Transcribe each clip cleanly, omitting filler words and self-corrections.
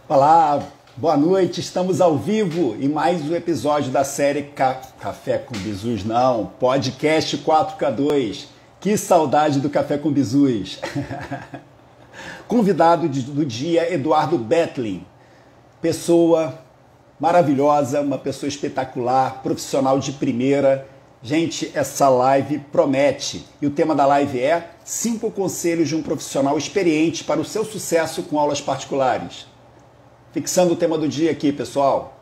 Olá, boa noite, estamos ao vivo em mais um episódio da série Café com Bizus, não, podcast 4K2. Que saudade do Café com Bizus. Convidado do dia, Eduardo Betlin, pessoa maravilhosa, uma pessoa espetacular, profissional de primeira. Gente, essa live promete. E o tema da live é 5 conselhos de um profissional experiente para o seu sucesso com aulas particulares. Fixando o tema do dia aqui, pessoal.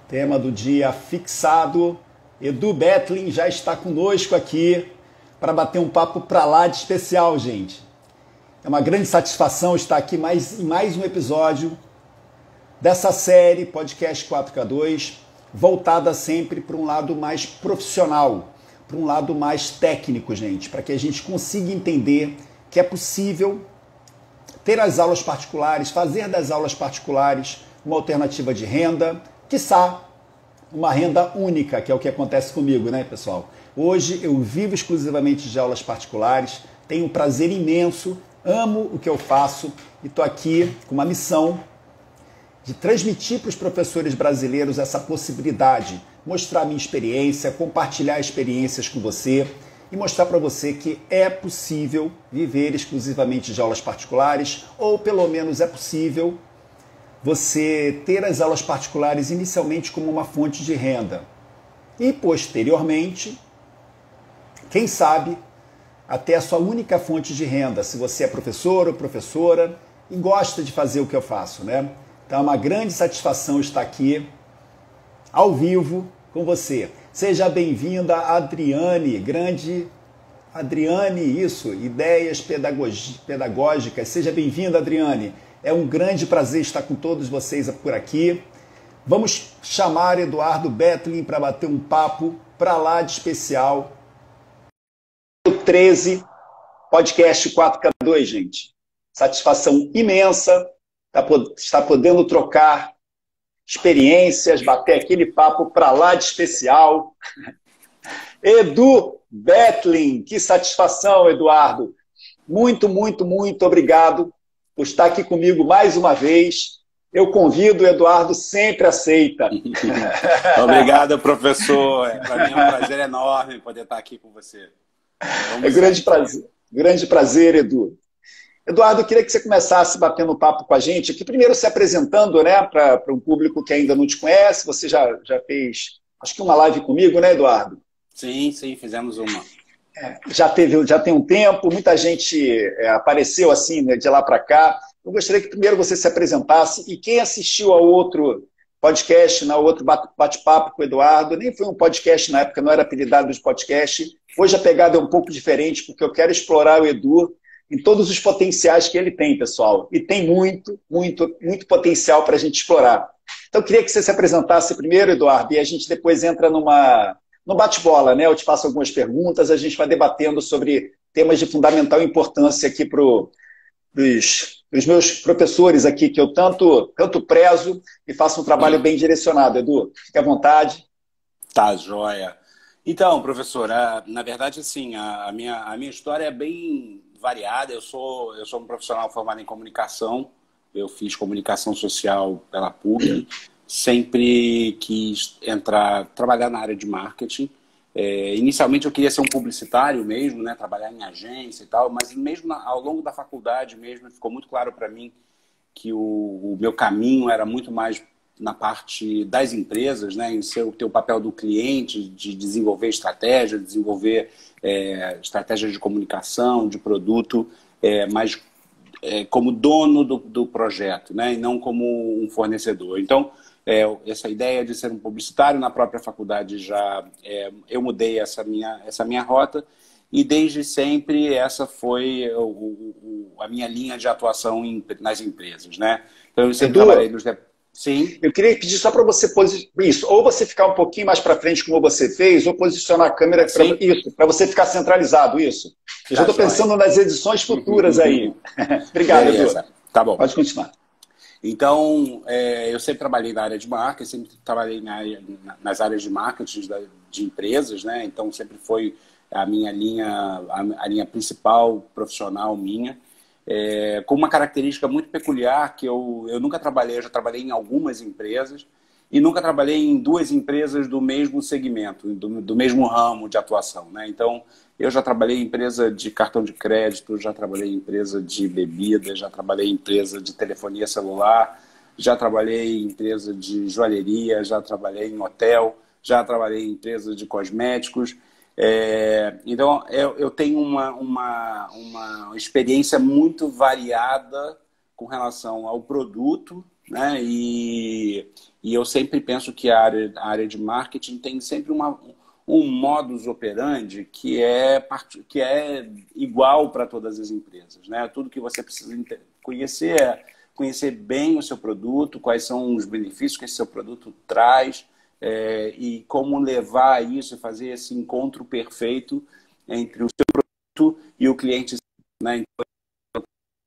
Tema do dia fixado. Edu Betlin já está conosco aqui para bater um papo para lá de especial, gente. É uma grande satisfação estar aqui em mais um episódio dessa série Podcast 4K2, voltada sempre para um lado mais profissional, para um lado mais técnico, gente, para que a gente consiga entender que é possível ter as aulas particulares, fazer das aulas particulares uma alternativa de renda, quiçá uma renda única, que é o que acontece comigo, né, pessoal? Hoje eu vivo exclusivamente de aulas particulares, tenho um prazer imenso, amo o que eu faço e estou aqui com uma missão de transmitir para os professores brasileiros essa possibilidade, mostrar minha experiência, compartilhar experiências com você e mostrar para você que é possível viver exclusivamente de aulas particulares, ou pelo menos é possível você ter as aulas particulares inicialmente como uma fonte de renda e posteriormente, quem sabe, até a sua única fonte de renda, se você é professor ou professora e gosta de fazer o que eu faço, né? Então é uma grande satisfação estar aqui, ao vivo, com você. Seja bem-vinda, Adriane, grande Adriane, isso, ideias pedagógicas. Seja bem-vinda, Adriane. É um grande prazer estar com todos vocês por aqui. Vamos chamar Eduardo Betlin para bater um papo para lá de especial. 13, podcast 4K2, gente. Satisfação imensa estar podendo trocar experiências, bater aquele papo para lá de especial. Edu Betlin, que satisfação, Eduardo. Muito, muito, muito obrigado por estar aqui comigo mais uma vez. Eu convido, o Eduardo sempre aceita. Obrigado, professor. Para mim é um prazer enorme poder estar aqui com você. É grande prazer, Edu. Eduardo, eu queria que você começasse batendo um papo com a gente aqui, primeiro se apresentando, né, para um público que ainda não te conhece. Você já fez, acho que uma live comigo, né, Eduardo? Sim, fizemos uma. Já tem um tempo, muita gente apareceu assim, né, de lá para cá. Eu gostaria que primeiro você se apresentasse, e quem assistiu ao outro podcast, ao outro bate-papo com o Eduardo, nem foi um podcast na época, não era apelidado de podcast. Hoje a pegada é um pouco diferente, porque eu quero explorar o Edu em todos os potenciais que ele tem, pessoal. E tem muito, muito, muito potencial para a gente explorar. Então, eu queria que você se apresentasse primeiro, Eduardo, e a gente depois entra no bate-bola, né? Eu te faço algumas perguntas, a gente vai debatendo sobre temas de fundamental importância aqui para os meus professores aqui, que eu tanto prezo e faço um trabalho bem direcionado. Edu, fique à vontade. Tá, joia. Então, professora, na verdade, assim, a minha história é bem variada. Eu sou um profissional formado em comunicação. Eu fiz comunicação social pela PUC. Sempre quis trabalhar na área de marketing. Inicialmente eu queria ser um publicitário mesmo, né? Trabalhar em agência e tal, mas mesmo ao longo da faculdade mesmo ficou muito claro para mim que o meu caminho era muito mais na parte das empresas, né? Em ter o papel do cliente, de desenvolver estratégia, desenvolver estratégias de comunicação, de produto, mas como dono do projeto, né? E não como um fornecedor. Então, essa ideia de ser um publicitário na própria faculdade eu mudei essa minha rota, e desde sempre essa foi a minha linha de atuação nas empresas, né? Então eu sempre trabalhei nos... Sim. Eu queria pedir só para você isso, ou você ficar um pouquinho mais para frente como você fez, ou posicionar a câmera para você ficar centralizado, isso. Eu já estou pensando nas edições futuras aí. Obrigado, beleza. Edu. Tá bom. Pode continuar. Então, eu sempre trabalhei na área de marketing, sempre trabalhei nas áreas de marketing de empresas, né? Então sempre foi a minha linha, a linha principal profissional minha. com uma característica muito peculiar que eu nunca trabalhei, eu já trabalhei em algumas empresas e nunca trabalhei em duas empresas do mesmo segmento, do mesmo ramo de atuação, né? Então, eu já trabalhei em empresa de cartão de crédito, já trabalhei em empresa de bebida, já trabalhei em empresa de telefonia celular, já trabalhei em empresa de joalheria, já trabalhei em hotel, já trabalhei em empresa de cosméticos. Então, eu tenho uma experiência muito variada com relação ao produto, né? E eu sempre penso que a área de marketing tem sempre um modus operandi que é igual para todas as empresas, né? Tudo que você precisa conhecer é conhecer bem o seu produto, quais são os benefícios que esse seu produto traz, e como levar isso e fazer esse encontro perfeito entre o seu produto e o cliente, né? Então,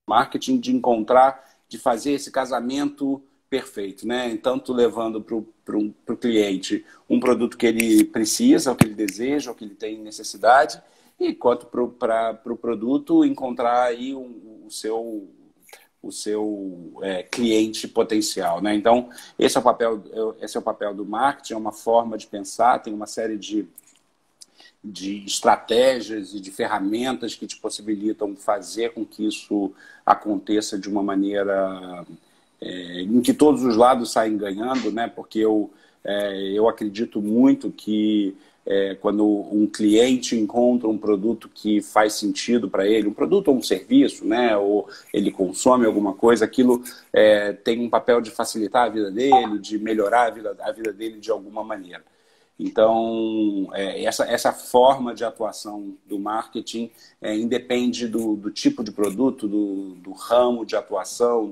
marketing de encontrar, de fazer esse casamento perfeito, né? Tanto levando para o cliente um produto que ele precisa, o que ele deseja, o que ele tem necessidade, e quanto para o produto encontrar aí o seu cliente potencial, né? Então, esse é o papel do marketing, é uma forma de pensar, tem uma série de estratégias e de ferramentas que te possibilitam fazer com que isso aconteça de uma maneira em que todos os lados saem ganhando, né? Porque eu acredito muito que quando um cliente encontra um produto que faz sentido para ele, um produto ou um serviço, né? Ou ele consome alguma coisa, aquilo tem um papel de facilitar a vida dele, de melhorar a vida dele de alguma maneira. Então, essa forma de atuação do marketing independe do tipo de produto, do ramo de atuação,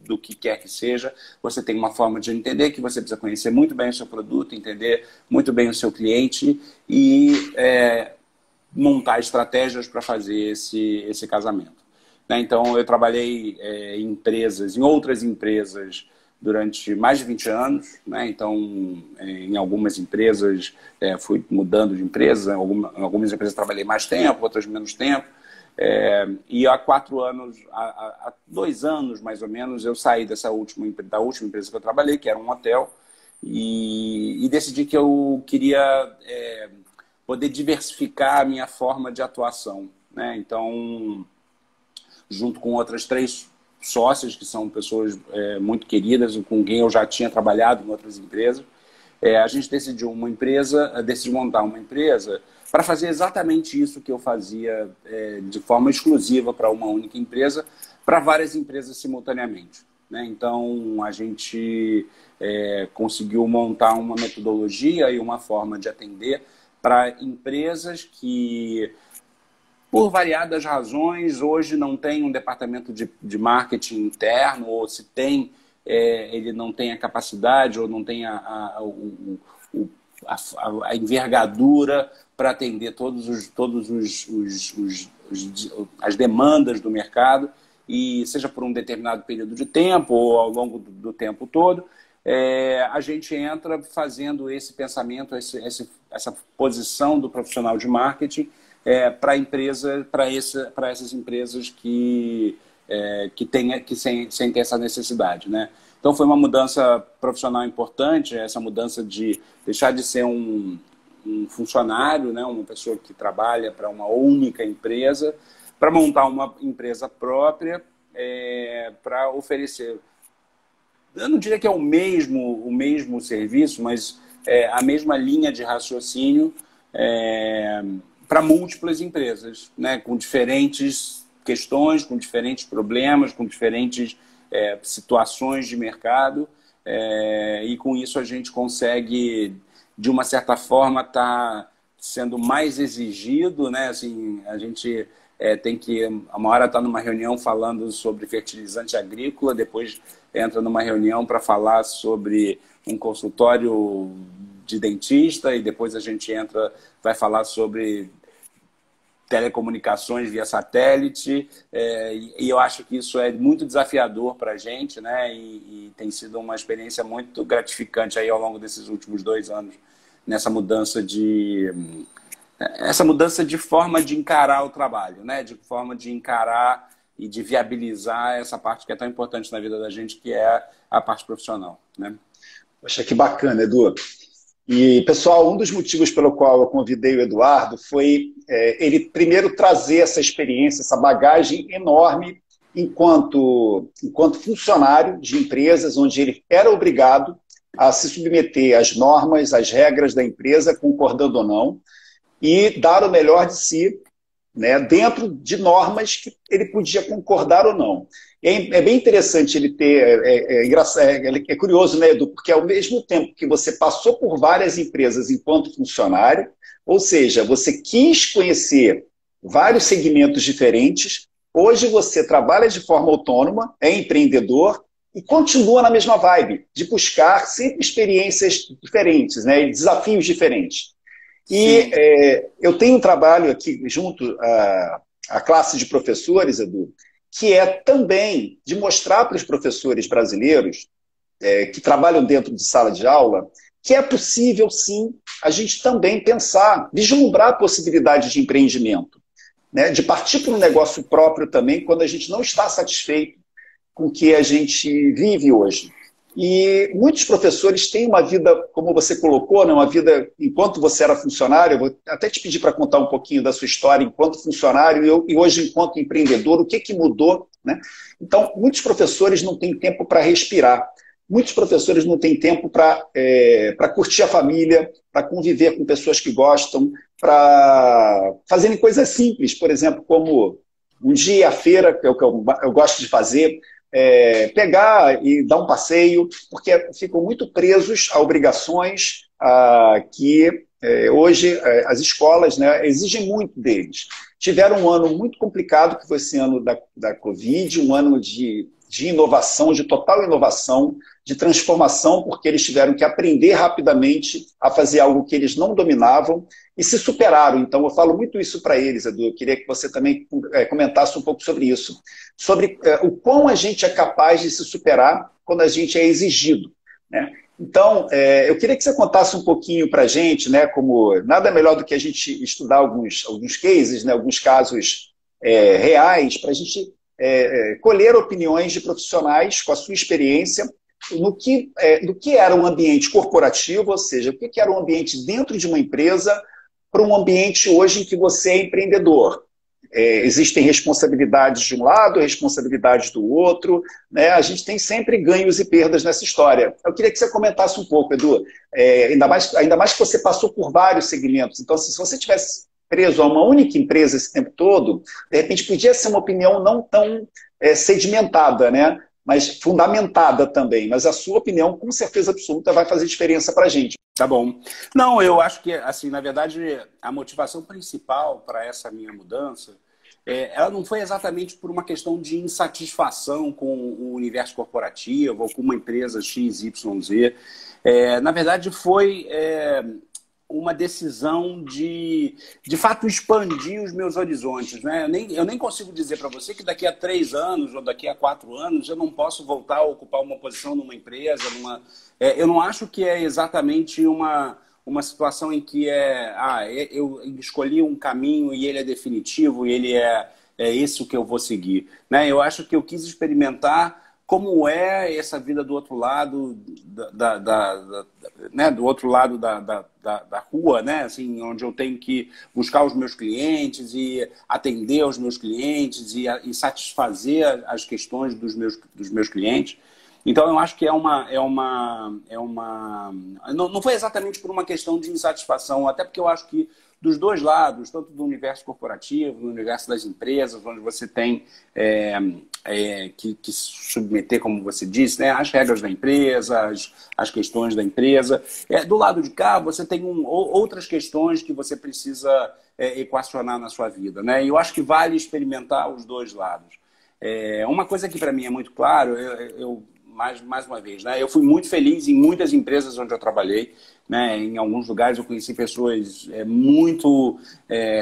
do que quer que seja. Você tem uma forma de entender que você precisa conhecer muito bem o seu produto, entender muito bem o seu cliente e montar estratégias para fazer esse casamento, né? Então, eu trabalhei em outras empresas durante mais de 20 anos, né? Então, em algumas empresas fui mudando de empresa, em algumas empresas trabalhei mais tempo, outras menos tempo. E há 4 anos, há 2 anos mais ou menos, eu saí da última empresa que eu trabalhei, que era um hotel, e decidi que eu queria poder diversificar a minha forma de atuação, né? Então, junto com outras 3 sócias, que são pessoas muito queridas, com quem eu já tinha trabalhado em outras empresas, a gente decidiu montar uma empresa para fazer exatamente isso que eu fazia de forma exclusiva para uma única empresa, para várias empresas simultaneamente, né? Então, a gente conseguiu montar uma metodologia e uma forma de atender para empresas que, por variadas razões, hoje não tem um departamento de marketing interno, ou se tem, ele não tem a capacidade ou não tem a envergadura para atender as demandas do mercado, e seja por um determinado período de tempo ou ao longo do tempo todo, a gente entra fazendo esse pensamento, essa posição do profissional de marketing para essas empresas que sentem essa necessidade, né? Então, foi uma mudança profissional importante, essa mudança de deixar de ser um funcionário, né? Uma pessoa que trabalha para uma única empresa, para montar uma empresa própria, para oferecer, eu não diria que é o mesmo serviço, mas a mesma linha de raciocínio para múltiplas empresas, né? Com diferentes questões, com diferentes problemas, com diferentes situações de mercado, e com isso a gente consegue, de uma certa forma, estar sendo mais exigido, né? Assim, a gente tem que, uma hora está numa reunião falando sobre fertilizante agrícola, depois entra numa reunião para falar sobre um consultório de dentista, e depois a gente vai falar sobre telecomunicações via satélite, e eu acho que isso é muito desafiador para a gente, né? E tem sido uma experiência muito gratificante aí ao longo desses últimos 2 anos, nessa mudança de forma de encarar o trabalho, né? De forma de encarar e de viabilizar essa parte que é tão importante na vida da gente, que é a parte profissional, né? Poxa, que bacana, Edu. E, pessoal, um dos motivos pelo qual eu convidei o Eduardo foi ele primeiro trazer essa experiência, essa bagagem enorme enquanto funcionário de empresas, onde ele era obrigado a se submeter às normas, às regras da empresa, concordando ou não, e dar o melhor de si, né, dentro de normas que ele podia concordar ou não. É bem interessante ele ter, é curioso, né, Edu, porque ao mesmo tempo que você passou por várias empresas enquanto funcionário, ou seja, você quis conhecer vários segmentos diferentes, hoje você trabalha de forma autônoma, é empreendedor e continua na mesma vibe, de buscar sempre experiências diferentes, né, e desafios diferentes. E eu tenho um trabalho aqui junto à classe de professores, Edu, que é também de mostrar para os professores brasileiros que trabalham dentro de sala de aula que é possível, sim, a gente também pensar, vislumbrar a possibilidade de empreendimento, né? De partir para um negócio próprio também, quando a gente não está satisfeito com o que a gente vive hoje. E muitos professores têm uma vida, como você colocou, né, uma vida enquanto você era funcionário. Eu vou até te pedir para contar um pouquinho da sua história enquanto funcionário e hoje enquanto empreendedor, o que mudou, né? Então, muitos professores não têm tempo para respirar, muitos professores não têm tempo para curtir a família, para conviver com pessoas que gostam, para fazerem coisas simples, por exemplo, como um dia à feira, que é o que eu gosto de fazer, pegar e dar um passeio, porque ficam muito presos a obrigações que hoje as escolas, né, exigem muito deles. Tiveram um ano muito complicado, que foi esse ano da Covid, um ano de inovação, de total inovação, de transformação, porque eles tiveram que aprender rapidamente a fazer algo que eles não dominavam e se superaram. Então, eu falo muito isso para eles, Edu. Eu queria que você também comentasse um pouco sobre isso, sobre o quão a gente é capaz de se superar quando a gente é exigido, né? Então, eu queria que você contasse um pouquinho para a gente, né, como nada melhor do que a gente estudar alguns cases, né, alguns casos reais, para a gente colher opiniões de profissionais com a sua experiência no que era um ambiente corporativo, ou seja, o que era um ambiente dentro de uma empresa para um ambiente hoje em que você é empreendedor. Existem responsabilidades de um lado, responsabilidades do outro, né? A gente tem sempre ganhos e perdas nessa história. Eu queria que você comentasse um pouco, Edu, ainda mais que você passou por vários segmentos. Então, se você tivesse preso a uma única empresa esse tempo todo, de repente podia ser uma opinião não tão sedimentada, né? Mas fundamentada também. Mas a sua opinião, com certeza absoluta, vai fazer diferença para a gente. Tá bom. Não, eu acho que, assim, na verdade, a motivação principal para essa minha mudança, ela não foi exatamente por uma questão de insatisfação com o universo corporativo ou com uma empresa XYZ. Na verdade, foi uma decisão de fato, expandir os meus horizontes, né? Eu nem consigo dizer para você que daqui a 3 anos ou daqui a 4 anos eu não posso voltar a ocupar uma posição numa empresa. Eu não acho que é exatamente uma situação em que eu escolhi um caminho e ele é definitivo e ele é esse o que eu vou seguir, né? Eu acho que eu quis experimentar como é essa vida do outro lado né, do outro lado da rua, né? Assim, onde eu tenho que buscar os meus clientes e atender aos meus clientes e satisfazer as questões dos meus clientes. Então, eu acho que não foi exatamente por uma questão de insatisfação, até porque eu acho que dos dois lados, tanto do universo corporativo, do universo das empresas, onde você tem que submeter, como você disse, né, as regras da empresa, as questões da empresa. Do lado de cá, você tem outras questões que você precisa equacionar na sua vida, né? E eu acho que vale experimentar os dois lados. Uma coisa que para mim é muito claro, mais uma vez, né? Eu fui muito feliz em muitas empresas onde eu trabalhei, né? Em alguns lugares eu conheci pessoas muito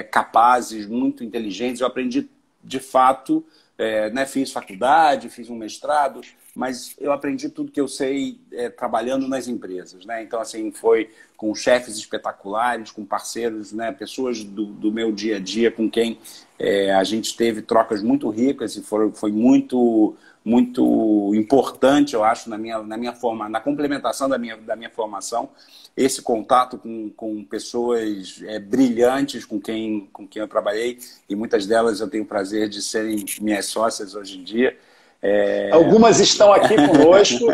capazes, muito inteligentes. Eu aprendi, de fato, né, fiz faculdade, fiz um mestrado, mas eu aprendi tudo que eu sei trabalhando nas empresas, né? Então, assim, foi com chefes espetaculares, com parceiros, né, pessoas do meu dia a dia com quem a gente teve trocas muito ricas e foi muito importante, eu acho, na complementação da minha formação, esse contato com pessoas brilhantes com quem eu trabalhei, e muitas delas eu tenho o prazer de serem minhas sócias hoje em dia. Algumas estão aqui conosco,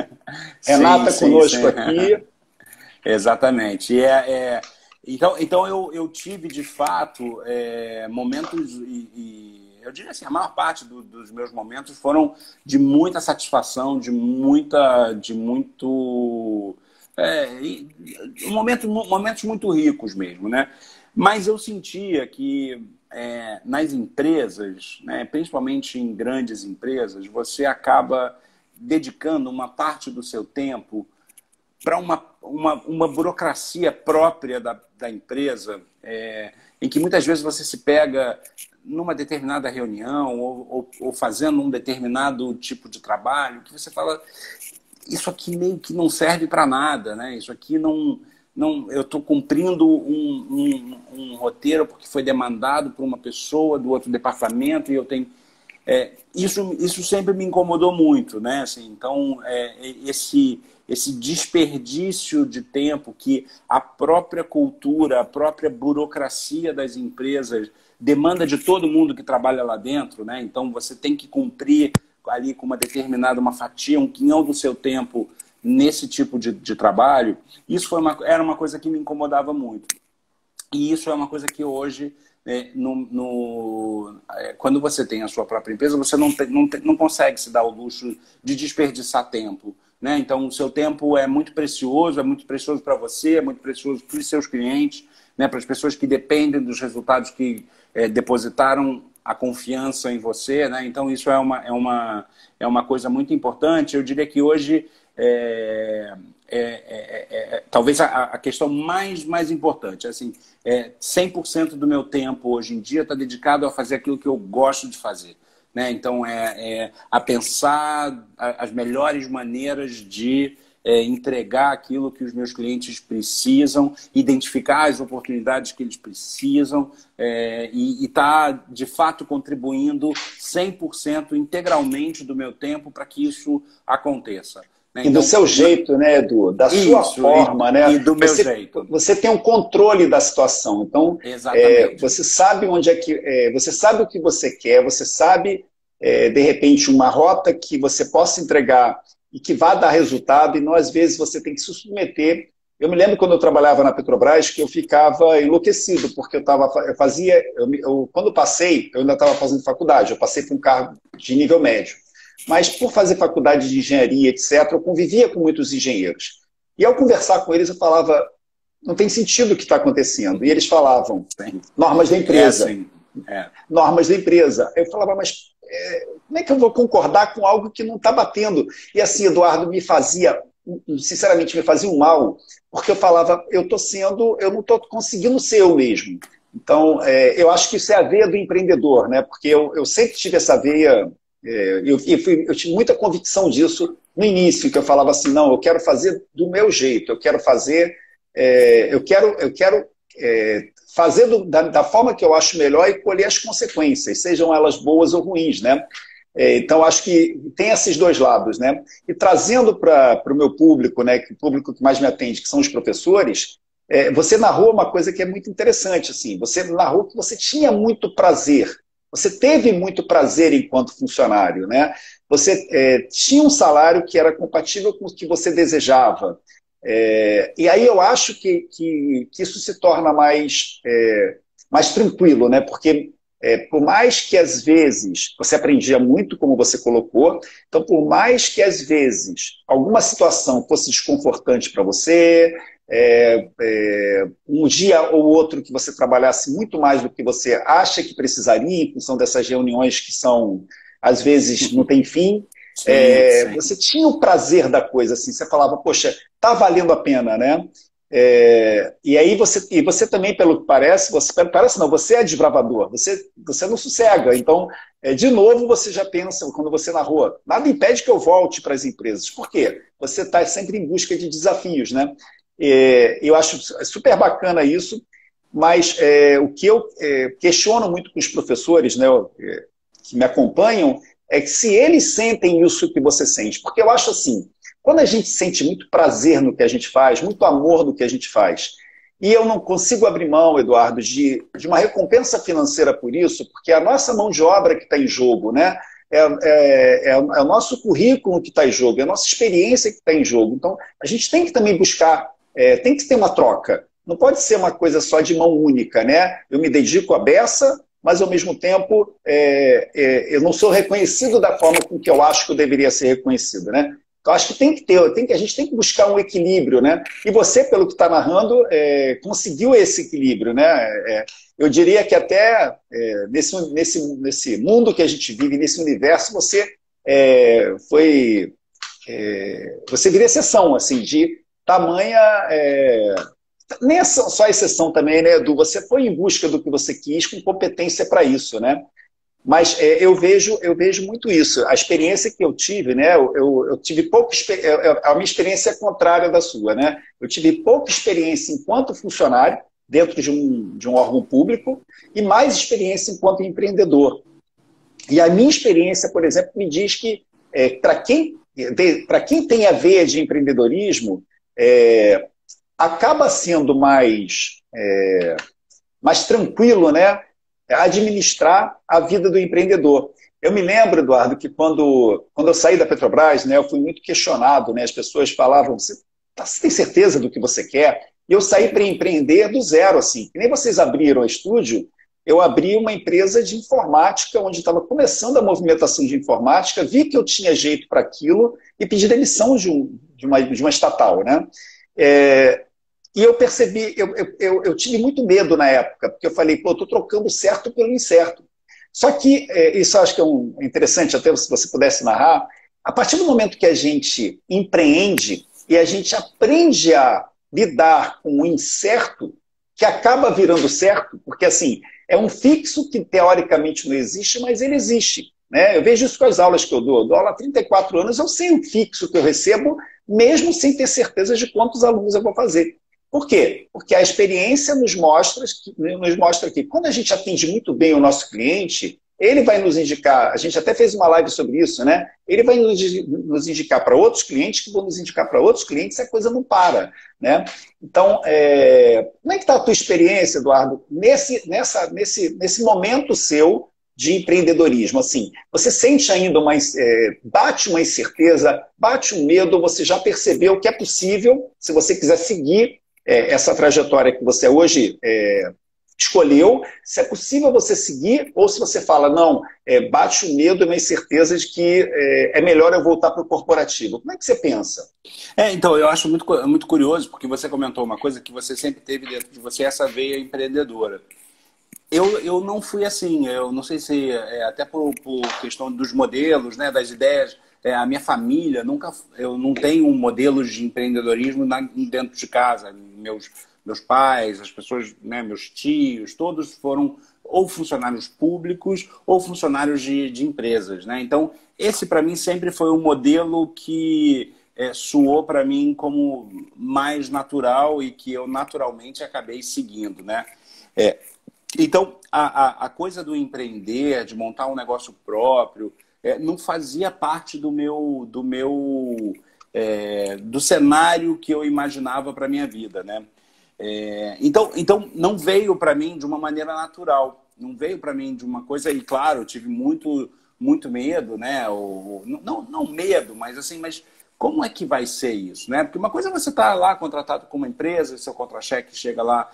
Renata conosco aqui. Exatamente. Então eu tive, de fato, momentos, eu diria assim, a maior parte dos meus momentos foram de muita satisfação, momentos muito ricos mesmo, né? Mas eu sentia que nas empresas, né, principalmente em grandes empresas, você acaba dedicando uma parte do seu tempo para uma burocracia própria da empresa, em que muitas vezes você se pega numa determinada reunião ou fazendo um determinado tipo de trabalho, que você fala, isso aqui meio que não serve para nada, né? Isso aqui não eu estou cumprindo um roteiro porque foi demandado por uma pessoa do outro departamento e eu tenho... Isso sempre me incomodou muito, né? Assim, então, esse desperdício de tempo que a própria cultura, a própria burocracia das empresas demanda de todo mundo que trabalha lá dentro, né? Então, você tem que cumprir ali com uma fatia, um quinhão do seu tempo nesse tipo de trabalho. Isso era uma coisa que me incomodava muito. E isso é uma coisa que hoje... quando você tem a sua própria empresa, você não consegue se dar o luxo de desperdiçar tempo, né? Então, o seu tempo é muito precioso para você, é muito precioso para os seus clientes, né? Para as pessoas que dependem dos resultados que depositaram a confiança em você, né? Então, isso é uma coisa muito importante. Eu diria que hoje talvez a questão mais importante, assim, 100% do meu tempo hoje em dia está dedicado a fazer aquilo que eu gosto de fazer, né? Então, a pensar as melhores maneiras de entregar aquilo que os meus clientes precisam, identificar as oportunidades que eles precisam e estar, de fato, contribuindo 100% integralmente do meu tempo para que isso aconteça. E do seu jeito, né, Edu? Da sua forma, né? E do meu jeito. Você tem um controle da situação. Então, você sabe onde você sabe o que você quer, você sabe, de repente, uma rota que você possa entregar e que vá dar resultado, e não, às vezes você tem que se submeter. Eu me lembro quando eu trabalhava na Petrobras que eu ficava enlouquecido, porque quando passei, eu ainda estava fazendo faculdade, eu passei por um cargo de nível médio. Mas por fazer faculdade de engenharia, etc., eu convivia com muitos engenheiros. E ao conversar com eles, eu falava, não tem sentido o que está acontecendo. E eles falavam, normas da empresa. Normas da empresa. Eu falava, mas como é que eu vou concordar com algo que não está batendo? E assim, Eduardo, sinceramente, me fazia um mal, porque eu falava, eu não estou conseguindo ser eu mesmo. Então, eu acho que isso é a veia do empreendedor, né? Porque eu sempre tive essa veia... Eu tive muita convicção disso no início, que eu falava assim, não, eu quero fazer do meu jeito, eu quero fazer, eu quero fazer da forma que eu acho melhor e colher as consequências, sejam elas boas ou ruins, né? Então, acho que tem esses dois lados, né? E trazendo para o meu público, né, que o público que mais me atende, que são os professores, você narrou uma coisa que é muito interessante, assim, você narrou que você tinha muito prazer. Você teve muito prazer enquanto funcionário, né? Você tinha um salário que era compatível com o que você desejava. E aí eu acho que isso se torna mais tranquilo, né? Porque por mais que às vezes você aprendia muito, como você colocou, então por mais que às vezes alguma situação fosse desconfortante para você, um dia ou outro que você trabalhasse muito mais do que você acha que precisaria, em função dessas reuniões que são, às vezes, não tem fim, sim. Você tinha o prazer da coisa, assim, você falava, poxa, tá valendo a pena, né? E aí você também, pelo que parece, você é desbravador, você não sossega. Então, de novo, você já pensa, quando você na rua, nada impede que eu volte para as empresas. Por quê? Você está sempre em busca de desafios, né? Eu acho super bacana isso, mas o que eu questiono muito com os professores, né, que me acompanham, é que se eles sentem isso que você sente, porque eu acho assim, quando a gente sente muito prazer no que a gente faz, muito amor no que a gente faz, e eu não consigo abrir mão, Eduardo, de uma recompensa financeira por isso, porque é a nossa mão de obra que está em jogo, né? É o nosso currículo que está em jogo, é a nossa experiência que está em jogo. Então, a gente tem que também buscar, tem que ter uma troca. Não pode ser uma coisa só de mão única, né? Eu me dedico à beça, mas ao mesmo tempo eu não sou reconhecido da forma com que eu acho que eu deveria ser reconhecido, né? Então, acho que a gente tem que buscar um equilíbrio, né? E você, pelo que está narrando, conseguiu esse equilíbrio, né? Eu diria que até nesse mundo que a gente vive, nesse universo, você vira exceção, assim, de tamanha... nem é só exceção também, né, Edu? Você foi em busca do que você quis, com competência para isso, né? Mas eu vejo muito isso. A experiência que eu tive, né? Eu tive pouca experiência. A minha experiência é contrária da sua, né? Eu tive pouca experiência enquanto funcionário dentro de um órgão público e mais experiência enquanto empreendedor. E a minha experiência, por exemplo, me diz que para quem tem a veia de empreendedorismo, acaba sendo mais tranquilo, né? Administrar a vida do empreendedor. Eu me lembro, Eduardo, que quando eu saí da Petrobras, né, eu fui muito questionado, né, as pessoas falavam, você tem certeza do que você quer? E eu saí para empreender do zero, assim. Que nem vocês abriram o estúdio, eu abri uma empresa de informática, onde estava começando a movimentação de informática, vi que eu tinha jeito para aquilo e pedi demissão de uma estatal, né? E eu percebi, eu tive muito medo na época, porque eu falei, pô, eu estou trocando o certo pelo incerto. Só que, isso eu acho que é interessante, até se você pudesse narrar, a partir do momento que a gente empreende e a gente aprende a lidar com o incerto, que acaba virando certo, porque assim, é um fixo que teoricamente não existe, mas ele existe. Né? Eu vejo isso com as aulas que eu dou aula há 34 anos, eu sei um fixo que eu recebo, mesmo sem ter certeza de quantos alunos eu vou fazer. Por quê? Porque a experiência nos mostra que quando a gente atende muito bem o nosso cliente, ele vai nos indicar, a gente até fez uma live sobre isso, né? Ele vai nos indicar para outros clientes, que vão nos indicar para outros clientes, e a coisa não para. Né? Então, como é que está a tua experiência, Eduardo, nesse momento seu de empreendedorismo? Assim, você sente ainda bate uma incerteza, bate um medo, você já percebeu que é possível, se você quiser seguir essa trajetória que você hoje escolheu, se é possível você seguir, ou se você fala, não, bate o medo e uma incerteza de que é melhor eu voltar para o corporativo. Como é que você pensa? Então, eu acho muito curioso, porque você comentou uma coisa que você sempre teve dentro de você, essa veia empreendedora. Eu não fui assim, eu não sei se até por questão dos modelos, né, das ideias, a minha família, eu não tenho modelos de empreendedorismo dentro de casa. Meus pais, as pessoas, né, meus tios, todos foram ou funcionários públicos ou funcionários de empresas. Né? Então, esse para mim sempre foi um modelo que soou para mim como mais natural e que eu naturalmente acabei seguindo. Né? Então, a coisa do empreender, de montar um negócio próprio, não fazia parte do cenário que eu imaginava para a minha vida, né? Então, não veio para mim de uma maneira natural. Não veio para mim de uma coisa... E, claro, eu tive muito, muito medo, né? Não medo, mas assim... Mas como é que vai ser isso, né? Porque uma coisa é você estar lá contratado com uma empresa, seu contra-cheque chega lá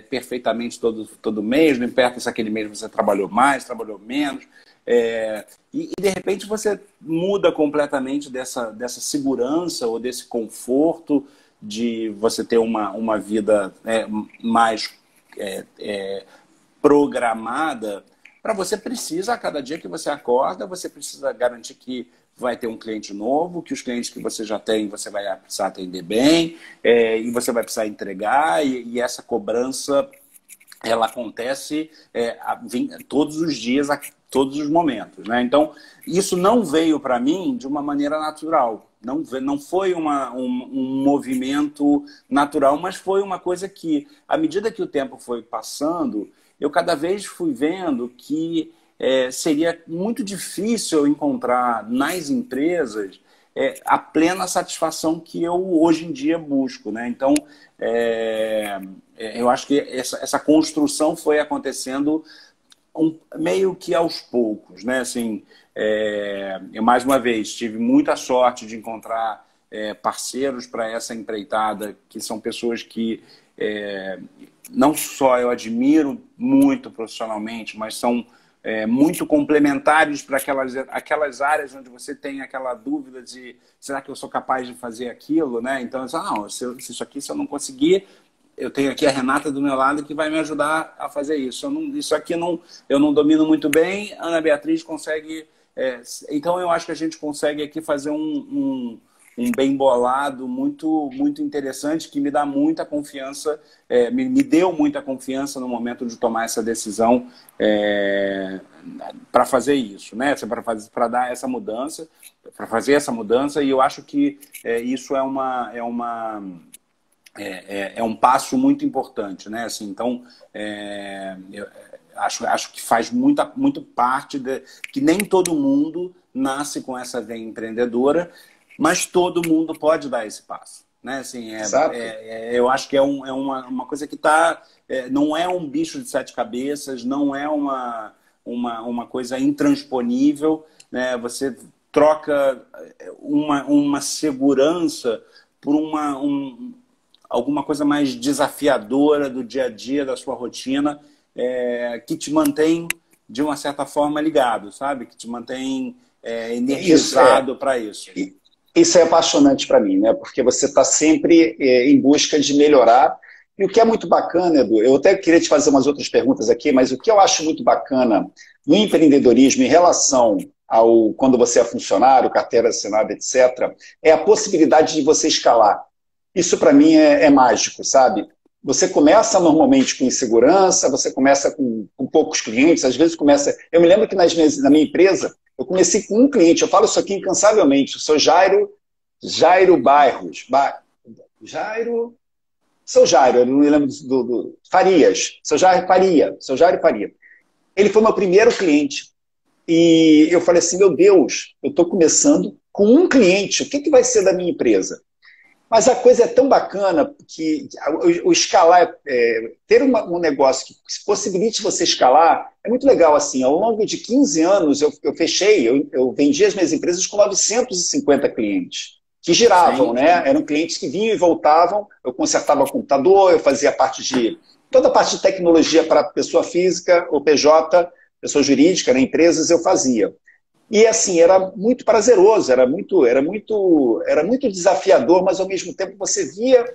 perfeitamente todo mês, não importa se aquele mês você trabalhou mais, trabalhou menos... E de repente você muda completamente dessa segurança ou desse conforto de você ter uma vida mais programada. Para você precisa, a cada dia que você acorda, você precisa garantir que vai ter um cliente novo, que os clientes que você já tem, você vai precisar atender bem, e você vai precisar entregar, e essa cobrança, ela acontece todos os dias, a todos os momentos, né? Então, isso não veio para mim de uma maneira natural. Não foi um movimento natural, mas foi uma coisa que, à medida que o tempo foi passando, eu cada vez fui vendo que seria muito difícil eu encontrar nas empresas a plena satisfação que eu hoje em dia busco, né? Então, eu acho que essa construção foi acontecendo meio que aos poucos, né? Assim, eu, mais uma vez, tive muita sorte de encontrar parceiros para essa empreitada, que são pessoas que não só eu admiro muito profissionalmente, mas são muito complementares para aquelas áreas onde você tem aquela dúvida de será que eu sou capaz de fazer aquilo, né? Então, não, se isso aqui, se eu não conseguir, eu tenho aqui a Renata do meu lado que vai me ajudar a fazer isso. Isso aqui eu não domino muito bem, a Ana Beatriz consegue... então, eu acho que a gente consegue aqui fazer um bem bolado muito, muito interessante, que me dá muita confiança, me deu muita confiança no momento de tomar essa decisão para fazer isso, né? Para dar essa mudança, para fazer essa mudança, e eu acho que isso é um passo muito importante, né? Assim, então, eu acho que faz muito parte que nem todo mundo nasce com essa veia empreendedora, mas todo mundo pode dar esse passo, né? Assim, eu acho que é uma coisa que não é um bicho de sete cabeças, não é uma coisa intransponível, né? Você troca uma segurança por alguma coisa mais desafiadora do dia a dia, da sua rotina, que te mantém, de uma certa forma, ligado, sabe? Que te mantém energizado para isso. Isso é apaixonante para mim, né? Porque você está sempre em busca de melhorar. E o que é muito bacana, Edu, eu até queria te fazer umas outras perguntas aqui, mas o que eu acho muito bacana no empreendedorismo em relação ao quando você é funcionário, carteira assinada, etc., é a possibilidade de você escalar. Isso para mim é mágico, sabe? Você começa normalmente com insegurança, você começa com poucos clientes, às vezes começa... Eu me lembro que na minha empresa, eu comecei com um cliente, eu falo isso aqui incansavelmente, eu sou Jairo Bairros, Seu Jairo, eu não me lembro Farias, Seu Jairo Faria. Ele foi meu primeiro cliente. E eu falei assim, meu Deus, eu estou começando com um cliente, o que vai ser da minha empresa? Mas a coisa é tão bacana que o escalar, ter um negócio que possibilite você escalar, é muito legal. Assim, ao longo de 15 anos, eu vendi as minhas empresas com 950 clientes, que giravam, né? Eram clientes que vinham e voltavam, eu consertava o computador, eu fazia toda a parte de tecnologia para pessoa física, ou PJ, pessoa jurídica, né? Empresas eu fazia. E assim, era muito prazeroso, era muito desafiador, mas ao mesmo tempo você via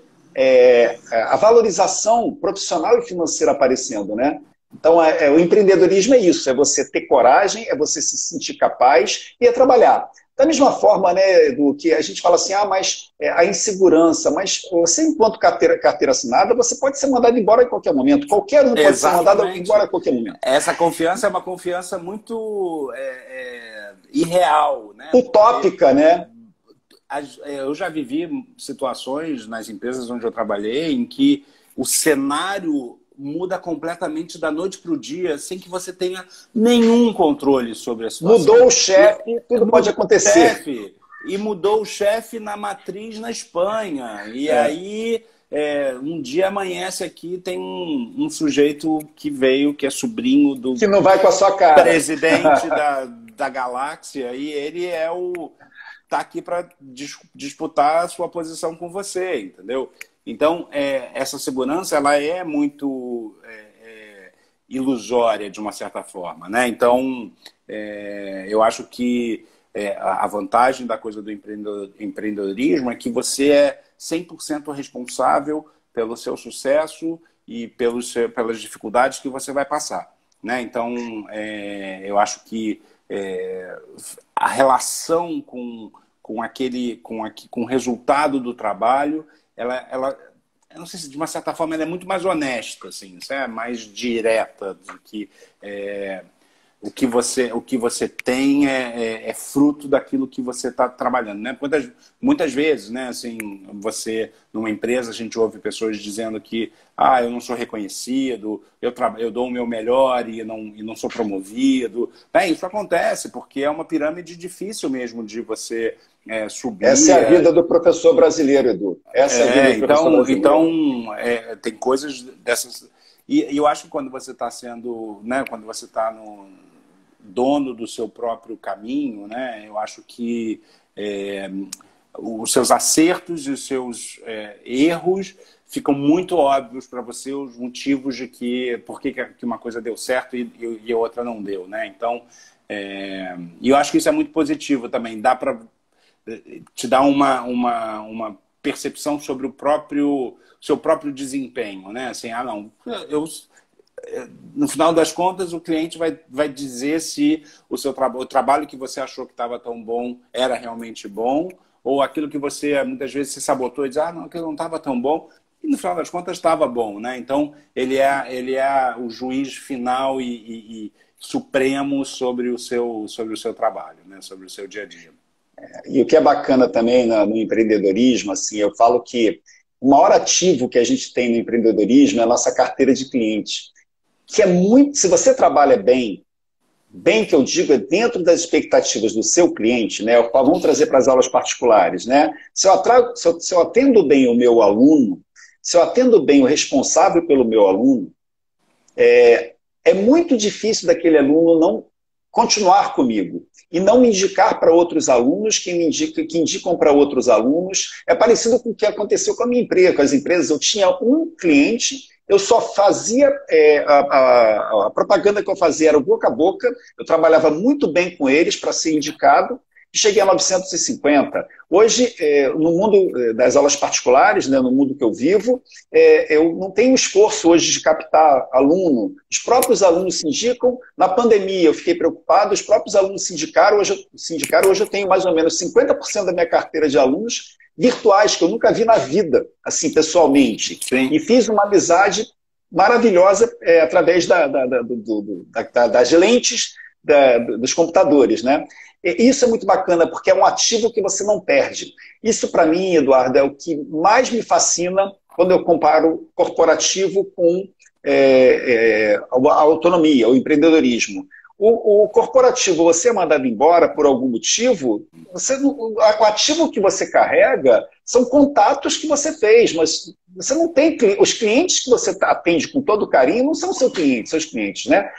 a valorização profissional e financeira aparecendo, né? Então, o empreendedorismo é isso, é você ter coragem, é você se sentir capaz e é trabalhar. Da mesma forma, né, do que a gente fala assim, mas a insegurança, mas você, enquanto carteira assinada, você pode ser mandado embora em qualquer momento. Qualquer um pode ser mandado embora em qualquer momento. Essa confiança é uma confiança muito irreal, né? Utópica, né? Eu já vivi situações nas empresas onde eu trabalhei em que o cenário muda completamente da noite para o dia sem que você tenha nenhum controle sobre a situação. Mudou o chefe, tudo pode acontecer. E mudou o chefe na matriz na Espanha. E aí, um dia amanhece aqui, tem um sujeito que veio, que é sobrinho do... Que não vai com a sua cara. Presidente da galáxia. E ele tá aqui para disputar a sua posição com você, entendeu? Então, essa segurança ela é muito ilusória, de uma certa forma, né? Então, eu acho que a vantagem da coisa do empreendedorismo é que você é 100% responsável pelo seu sucesso e pelas dificuldades que você vai passar, né? Então, eu acho que a relação com o resultado do trabalho, eu não sei se de uma certa forma ela é muito mais honesta, assim, mais direta do que o que você tem é fruto daquilo que você está trabalhando, né? Muitas vezes, né, assim, numa empresa, a gente ouve pessoas dizendo que eu não sou reconhecido, eu dou o meu melhor e não sou promovido. Bem, isso acontece porque é uma pirâmide difícil mesmo de você subir. Essa é a vida do professor brasileiro, Edu. Essa é a vida do professor brasileiro. Então, tem coisas dessas. E eu acho que quando você está sendo, né, quando você está no dono do seu próprio caminho, né, eu acho que os seus acertos e os seus erros ficam muito óbvios para você, os motivos de por que uma coisa deu certo e a outra não deu, né? Então, e eu acho que isso é muito positivo também. Dá para te dar uma percepção sobre seu próprio desempenho, né? Assim, não, no final das contas, o cliente vai dizer se o trabalho que você achou que estava tão bom era realmente bom, ou aquilo que você muitas vezes se sabotou e diz, não, aquilo não estava tão bom, e no final das contas estava bom, né? Então, ele é o juiz final e supremo sobre o seu trabalho, né? Sobre o seu dia a dia. E o que é bacana também no empreendedorismo, assim, eu falo que o maior ativo que a gente tem no empreendedorismo é a nossa carteira de clientes. Que é muito, se você trabalha bem que eu digo é dentro das expectativas do seu cliente, né? Vamos trazer para as aulas particulares, né? Se eu atendo bem o meu aluno, se eu atendo bem o responsável pelo meu aluno, é muito difícil daquele aluno não continuar comigo e não me indicar para outros alunos, que indicam para outros alunos. É parecido com o que aconteceu com a minha empresa, com as empresas. Eu tinha um cliente, eu só fazia, a propaganda que eu fazia era o boca a boca, eu trabalhava muito bem com eles para ser indicado, e cheguei a 950. Hoje, no mundo das aulas particulares, né, no mundo que eu vivo, eu não tenho esforço hoje de captar aluno. Os próprios alunos se indicam. Na pandemia, eu fiquei preocupado, os próprios alunos se indicaram. Hoje eu tenho mais ou menos 50% da minha carteira de alunos virtuais, que eu nunca vi na vida, assim, pessoalmente. Sim. E fiz uma amizade maravilhosa através das lentes dos computadores, né? Isso é muito bacana, porque é um ativo que você não perde. Isso, para mim, Eduardo, é o que mais me fascina quando eu comparo corporativo com a autonomia, o empreendedorismo. O corporativo, você é mandado embora por algum motivo, o ativo que você carrega são contatos que você fez, mas você não tem... Os clientes que você atende com todo carinho não são seus clientes, né?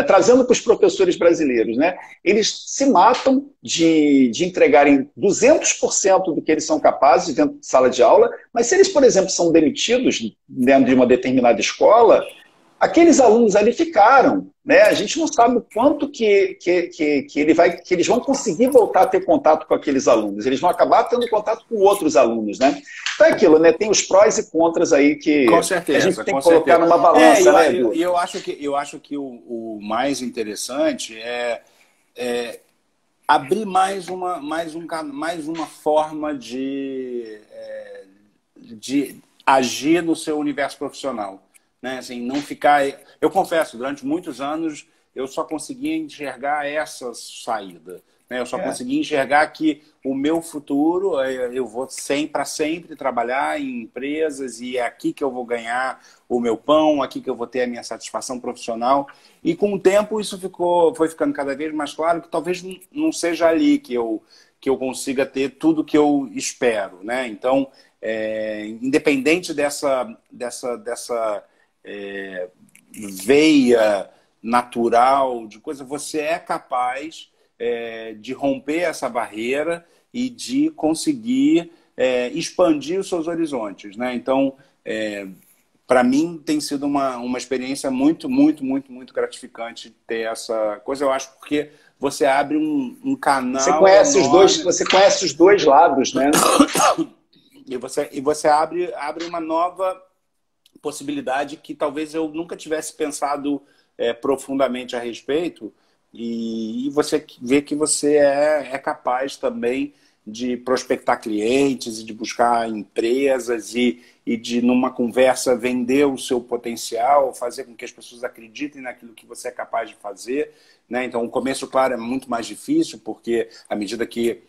Trazendo para os professores brasileiros, né? Eles se matam de entregarem 200% do que eles são capazes dentro de sala de aula, mas se eles, por exemplo, são demitidos dentro de uma determinada escola, aqueles alunos ali ficaram, né? A gente não sabe o quanto que eles vão conseguir voltar a ter contato com aqueles alunos. Eles vão acabar tendo contato com outros alunos, né? Então é aquilo, né? Tem os prós e contras aí que com certeza, a gente tem que colocar numa balança, né, Edu? E eu acho que o mais interessante é abrir mais uma forma de agir no seu universo profissional. Né? Assim, não ficar... Eu confesso, durante muitos anos eu só conseguia enxergar essa saída. Né? Eu só conseguia enxergar que o meu futuro, eu vou para sempre trabalhar em empresas e é aqui que eu vou ganhar o meu pão, aqui que eu vou ter a minha satisfação profissional. E com o tempo isso foi ficando cada vez mais claro que talvez não seja ali que eu consiga ter tudo que eu espero. Né? Então, independente dessa veia natural de coisa, você é capaz de romper essa barreira e de conseguir expandir os seus horizontes, né? Então, para mim tem sido uma experiência muito, muito, muito, muito gratificante ter essa coisa. Eu acho porque você abre um canal. Você conhece os dois lados, né? E você abre uma nova possibilidade que talvez eu nunca tivesse pensado profundamente a respeito, e você vê que você é capaz também de prospectar clientes e de buscar empresas e de, numa conversa, vender o seu potencial, fazer com que as pessoas acreditem naquilo que você é capaz de fazer, né? Então, o começo, claro, é muito mais difícil, porque à medida que,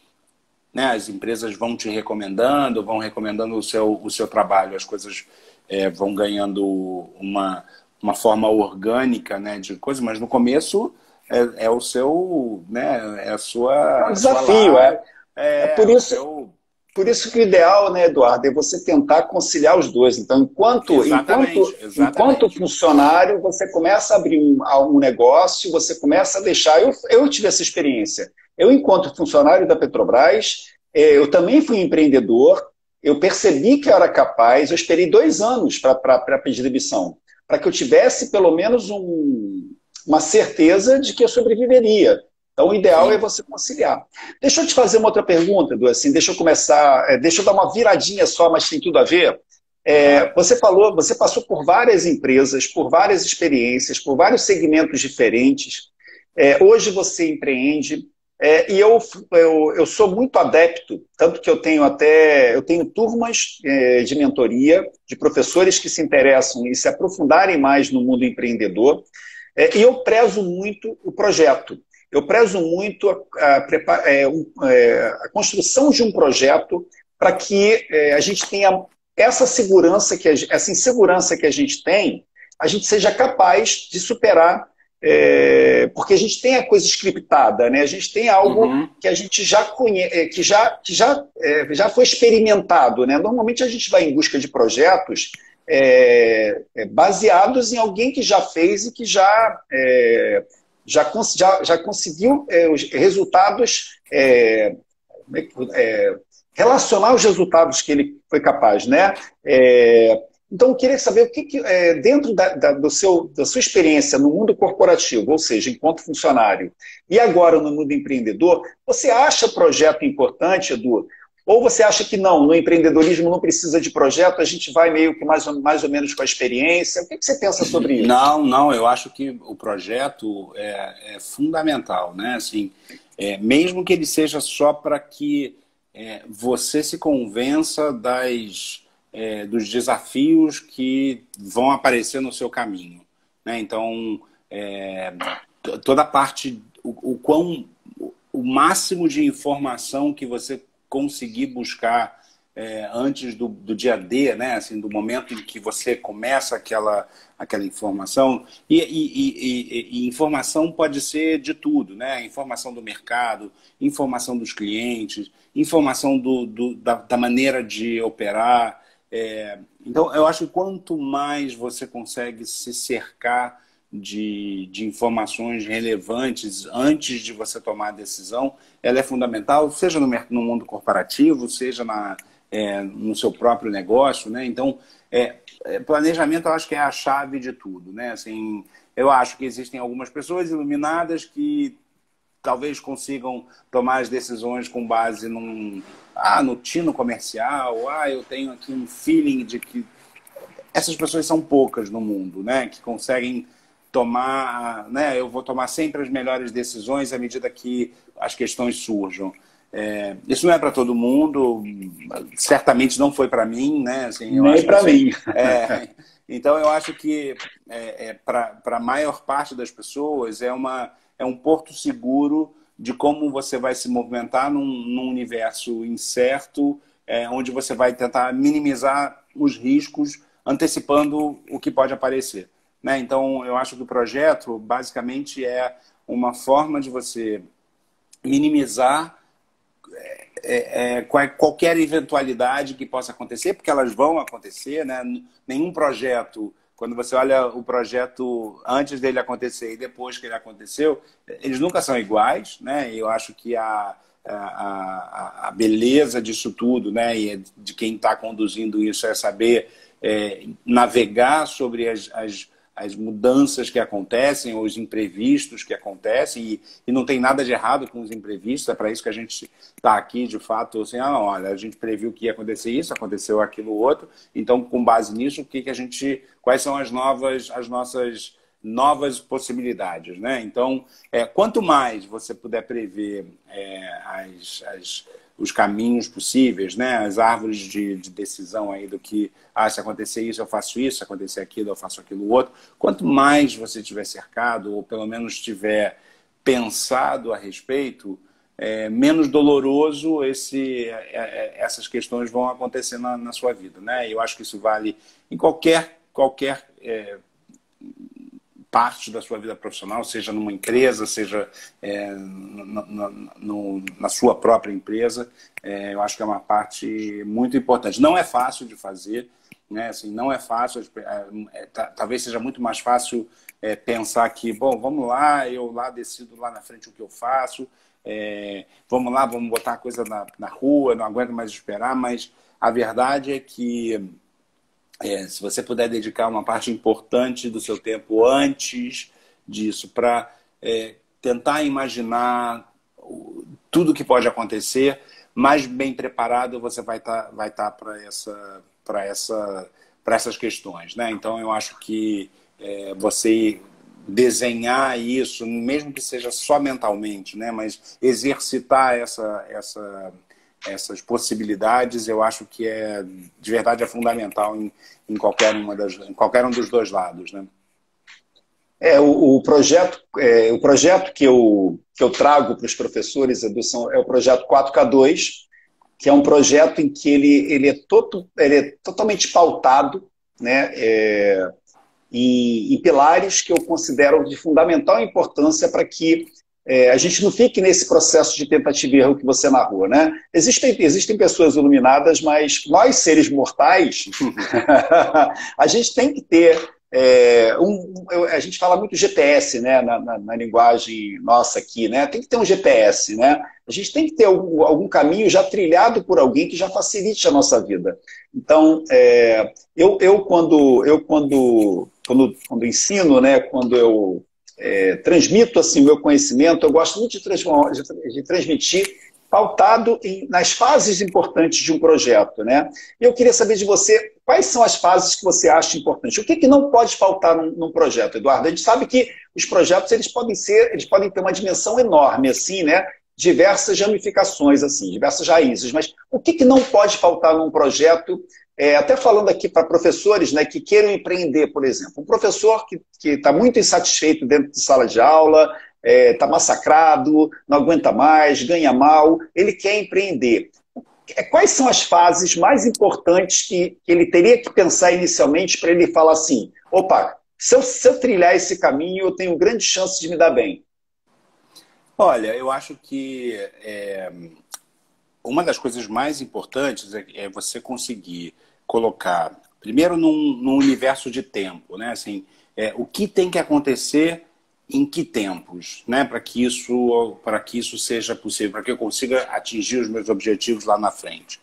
né, as empresas vão te recomendando, vão recomendando o seu trabalho, as coisas vão ganhando uma forma orgânica, né, de coisa, mas no começo é o seu, né, é a É um sua desafio, lá, é é por o isso, seu... por isso que o ideal, né, Eduardo, é você tentar conciliar os dois. Então, Exatamente, enquanto exatamente. funcionário, você começa a abrir um negócio, você começa a deixar... Eu tive essa experiência. Eu, enquanto funcionário da Petrobras, eu também fui empreendedor, eu percebi que eu era capaz, eu esperei 2 anos para pedir demissão, para que eu tivesse pelo menos uma certeza de que eu sobreviveria. Então, o ideal é Sim. você conciliar. Deixa eu te fazer uma outra pergunta, Edu, assim, deixa eu começar, deixa eu dar uma viradinha só, mas tem tudo a ver. Claro. Você passou por várias empresas, por várias experiências, por vários segmentos diferentes. Hoje você empreende, e eu sou muito adepto, tanto que eu tenho turmas de mentoria, de professores que se interessam em se aprofundarem mais no mundo empreendedor, e eu prezo muito o projeto. Eu prezo muito a construção de um projeto para que a gente tenha essa segurança, essa insegurança que a gente tem, a gente seja capaz de superar, porque a gente tem a coisa scriptada, né? A gente tem algo Uhum. que a gente já conhece, já foi experimentado, né? Normalmente a gente vai em busca de projetos baseados em alguém que já fez e que já conseguiu os resultados, relacionar os resultados que ele foi capaz, né? Então, eu queria saber o dentro da sua experiência no mundo corporativo, ou seja, enquanto funcionário, e agora no mundo empreendedor, você acha projeto importante, Edu? Ou você acha que não, no empreendedorismo não precisa de projeto, a gente vai meio que mais ou menos com a experiência? O que você pensa sobre isso? Não, não, eu acho que o projeto é fundamental, né? Assim, mesmo que ele seja só para que você se convença dos desafios que vão aparecer no seu caminho, né? Então, toda a parte, o máximo de informação que você conseguir buscar antes do dia D, né? Assim, do momento em que você começa aquela informação. E informação pode ser de tudo, né? Informação do mercado, informação dos clientes, informação da maneira de operar. Então, eu acho que quanto mais você consegue se cercar de informações relevantes antes de você tomar a decisão, ela é fundamental, seja no mundo corporativo, seja no seu próprio negócio, né? Então, planejamento eu acho que é a chave de tudo, né? Assim, eu acho que existem algumas pessoas iluminadas que talvez consigam tomar as decisões com base no tino comercial, eu tenho aqui um feeling de que... Essas pessoas são poucas no mundo, né? Que conseguem tomar, né? Eu vou tomar sempre as melhores decisões à medida que as questões surjam. Isso não é para todo mundo, certamente não foi para mim, né? Assim, eu Nem acho que para mim. então eu acho que para a maior parte das pessoas é um porto seguro de como você vai se movimentar num universo incerto, onde você vai tentar minimizar os riscos, antecipando o que pode aparecer, né? Então, eu acho que o projeto, basicamente, é uma forma de você minimizar qualquer eventualidade que possa acontecer, porque elas vão acontecer, né? Nenhum projeto, quando você olha o projeto antes dele acontecer e depois que ele aconteceu, eles nunca são iguais, né? E eu acho que a beleza disso tudo, né? E de quem está conduzindo isso é saber navegar sobre as mudanças que acontecem, os imprevistos que acontecem, e não tem nada de errado com os imprevistos, é para isso que a gente está aqui, de fato, assim, olha, a gente previu que ia acontecer isso, aconteceu aquilo outro, então, com base nisso, quais são as nossas novas possibilidades, né? Então, quanto mais você puder prever os caminhos possíveis, né? As árvores de decisão aí do que, se acontecer isso, eu faço isso, se acontecer aquilo, eu faço aquilo outro. Quanto mais você tiver cercado, ou pelo menos tiver pensado a respeito, menos doloroso essas questões vão acontecer na sua vida, né? Eu acho que isso vale em qualquer parte da sua vida profissional, seja numa empresa, seja na sua própria empresa. Eu acho que é uma parte muito importante. Não é fácil de fazer, né? Assim, não é fácil. Talvez seja muito mais fácil pensar que, bom, vamos lá, eu lá decido lá na frente o que eu faço, vamos lá, vamos botar a coisa na rua, não aguento mais esperar, mas a verdade é que se você puder dedicar uma parte importante do seu tempo antes disso para tentar imaginar tudo que pode acontecer, mais bem preparado você vai estar para essas questões, né? Então, eu acho que você desenhar isso, mesmo que seja só mentalmente, né? Mas exercitar essas possibilidades, eu acho que de verdade é fundamental em qualquer um dos dois lados, né? O projeto que eu trago para os professores, Edu, é o projeto 4K2, que é um projeto em que ele é totalmente pautado, né, em pilares que eu considero de fundamental importância para que a gente não fique nesse processo de tentativa e erro que você narrou, né? Existem pessoas iluminadas, mas nós, seres mortais, a gente tem que ter a gente fala muito GPS, né, na linguagem nossa aqui, né? Tem que ter um GPS, né? A gente tem que ter algum caminho já trilhado por alguém que já facilite a nossa vida. Então, quando ensino, né, quando eu transmito assim, o meu conhecimento, eu gosto muito de transmitir pautado nas fases importantes de um projeto, né? E eu queria saber de você, quais são as fases que você acha importantes? O que não pode faltar num projeto, Eduardo? A gente sabe que os projetos eles podem ter uma dimensão enorme, assim, né? Diversas ramificações, assim, diversas raízes, mas o que não pode faltar num projeto? Até falando aqui para professores, né, que queiram empreender, por exemplo. Um professor que está muito insatisfeito dentro de sala de aula, está massacrado, não aguenta mais, ganha mal, ele quer empreender. Quais são as fases mais importantes que ele teria que pensar inicialmente para ele falar assim, opa, se eu trilhar esse caminho, eu tenho grande chance de me dar bem? Olha, eu acho que uma das coisas mais importantes é você conseguir colocar, primeiro, num universo de tempo, né? Assim, o que tem que acontecer em que tempos, né? Para que isso seja possível, para que eu consiga atingir os meus objetivos lá na frente.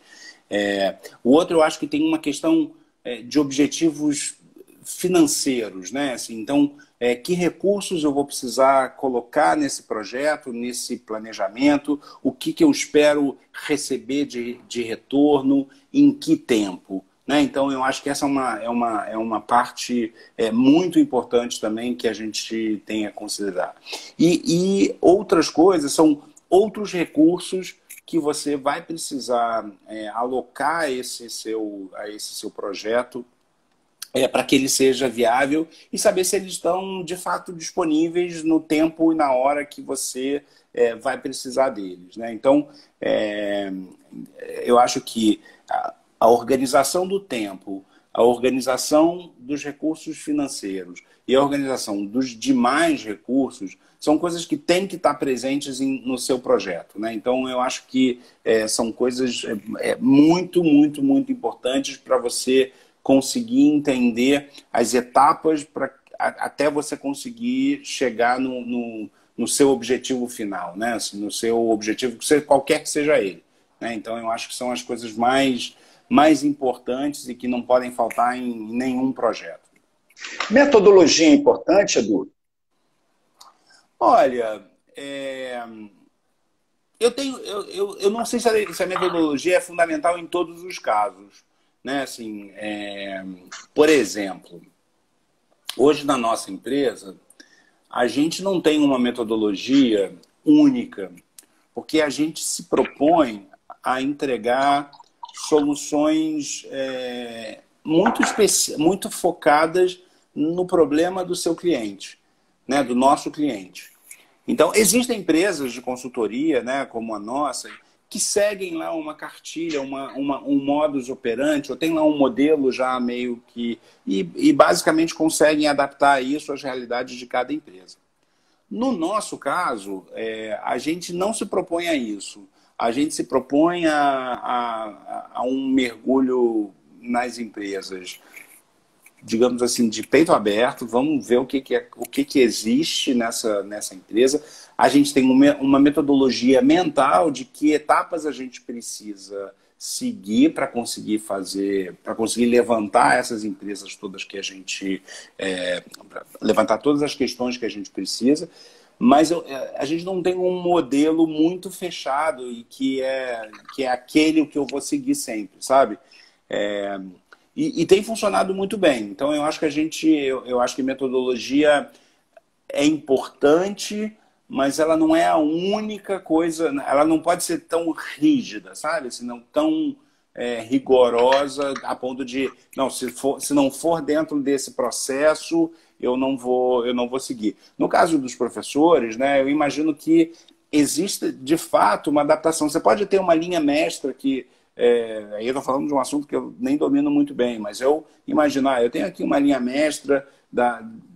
O outro, eu acho que tem uma questão de objetivos financeiros, né? Assim, então, que recursos eu vou precisar colocar nesse projeto, nesse planejamento, o que eu espero receber de retorno, em que tempo, né? Então, eu acho que essa é uma parte muito importante também que a gente tem a considerar. E outras coisas são outros recursos que você vai precisar alocar a esse seu projeto para que ele seja viável e saber se eles estão, de fato, disponíveis no tempo e na hora que você vai precisar deles, né? Então, eu acho que a organização do tempo, a organização dos recursos financeiros e a organização dos demais recursos são coisas que têm que estar presentes no seu projeto, né? Então, eu acho que são coisas muito, muito, muito importantes para você conseguir entender as etapas até você conseguir chegar no seu objetivo final, né? Assim, no seu objetivo, qualquer que seja ele, né? Então, eu acho que são as coisas mais importantes e que não podem faltar em nenhum projeto. Metodologia é importante, Edu? Olha, eu não sei se a metodologia é fundamental em todos os casos, né? Assim, por exemplo, Hoje, na nossa empresa, a gente não tem uma metodologia única, porque a gente se propõe a entregar soluções muito focadas no problema do seu cliente, né, do nosso cliente. Então, existem empresas de consultoria, né, como a nossa, que seguem lá uma cartilha, um modus operandi, ou tem lá um modelo já meio que... E basicamente conseguem adaptar isso às realidades de cada empresa. No nosso caso, a gente não se propõe a isso. A gente se propõe a um mergulho nas empresas, digamos assim, de peito aberto. Vamos ver o que existe nessa empresa. A gente tem uma metodologia mental de que etapas a gente precisa seguir para conseguir fazer, para conseguir levantar essas empresas todas que a gente... levantar todas as questões que a gente precisa. Mas a gente não tem um modelo muito fechado e que é aquele que eu vou seguir sempre, sabe? E tem funcionado muito bem. Então, eu acho que eu acho que metodologia é importante, mas ela não é a única coisa, ela não pode ser tão rígida, sabe? Assim, não tão rigorosa a ponto de, não, se não for dentro desse processo, eu não vou seguir. No caso dos professores, né, eu imagino que existe, de fato, uma adaptação. Você pode ter uma linha mestra que... aí eu estou falando de um assunto que eu nem domino muito bem, mas eu tenho aqui uma linha mestra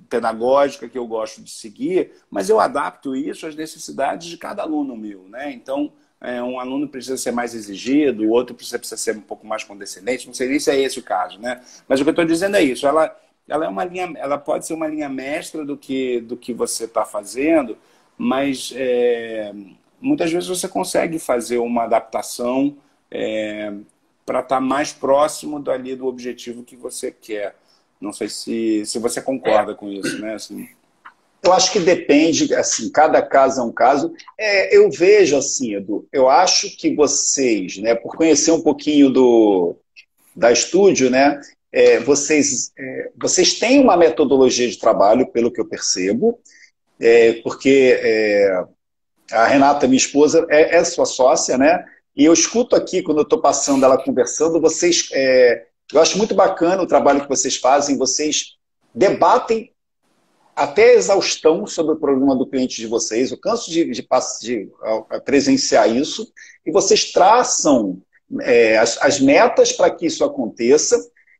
pedagógica que eu gosto de seguir, mas eu adapto isso às necessidades de cada aluno meu, né? Então, um aluno precisa ser mais exigido, o outro precisa ser um pouco mais condescendente, não sei nem se é esse o caso, né? Mas o que eu estou dizendo é isso, ela pode ser uma linha mestra do que você está fazendo, mas muitas vezes você consegue fazer uma adaptação para estar mais próximo do objetivo que você quer. Não sei se você concorda com isso, né? Assim... Eu acho que depende, assim, cada caso é um caso. Eu vejo assim, Edu, eu acho que vocês, né, por conhecer um pouquinho da Estúdio, né, vocês têm uma metodologia de trabalho, pelo que eu percebo, porque a Renata, minha esposa, é sua sócia, né? E eu escuto aqui, quando eu estou passando ela conversando, vocês... eu acho muito bacana o trabalho que vocês fazem, vocês debatem até a exaustão sobre o problema do cliente de vocês. Eu canso de presenciar isso, e vocês traçam as metas para que isso aconteça.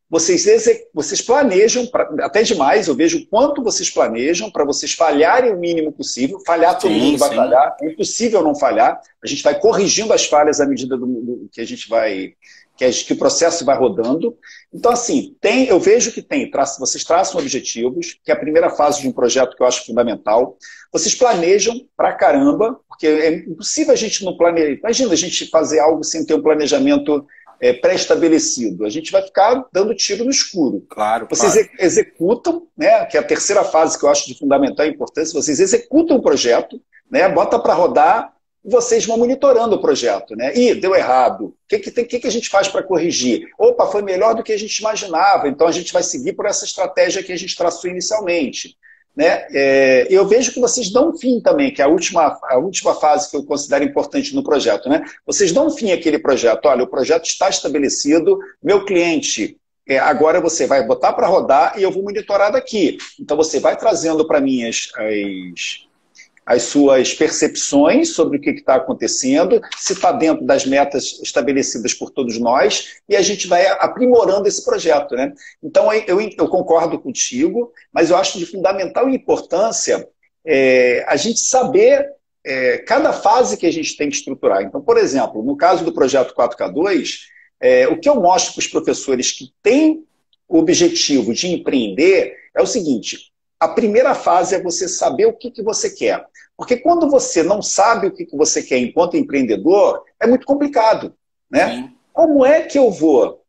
Vocês planejam, até demais, eu vejo o quanto vocês planejam para vocês falharem o mínimo possível. Falhar, todo mundo vai falhar, é impossível não falhar. A gente vai corrigindo as falhas à medida que a gente vai... que o processo vai rodando. Então, assim, eu vejo que vocês traçam objetivos, que é a primeira fase de um projeto que eu acho fundamental. Vocês planejam pra caramba, porque é impossível a gente não planejar. Imagina a gente fazer algo sem ter um planejamento pré-estabelecido. A gente vai ficar dando tiro no escuro. Claro, vocês executam, né, que é a terceira fase que eu acho de fundamental importância, vocês executam o projeto, né, bota para rodar, vocês vão monitorando o projeto, né? Ih, deu errado. O que a gente faz para corrigir? Opa, foi melhor do que a gente imaginava, então a gente vai seguir por essa estratégia que a gente traçou inicialmente. Né? Eu vejo que vocês dão fim também, que é a última fase que eu considero importante no projeto. Né? Vocês dão fim àquele projeto. Olha, o projeto está estabelecido, meu cliente... agora você vai botar para rodar e eu vou monitorar daqui. Então você vai trazendo para mim as suas percepções sobre o que está acontecendo, se está dentro das metas estabelecidas por todos nós, e a gente vai aprimorando esse projeto. Né? Então, eu concordo contigo, mas eu acho de fundamental importância a gente saber cada fase que a gente tem que estruturar. Então, por exemplo, no caso do projeto 4K2, o que eu mostro para os professores que têm o objetivo de empreender é o seguinte: a primeira fase é você saber o que você quer. Porque quando você não sabe o que você quer enquanto empreendedor, é muito complicado. Né? Como é que eu vou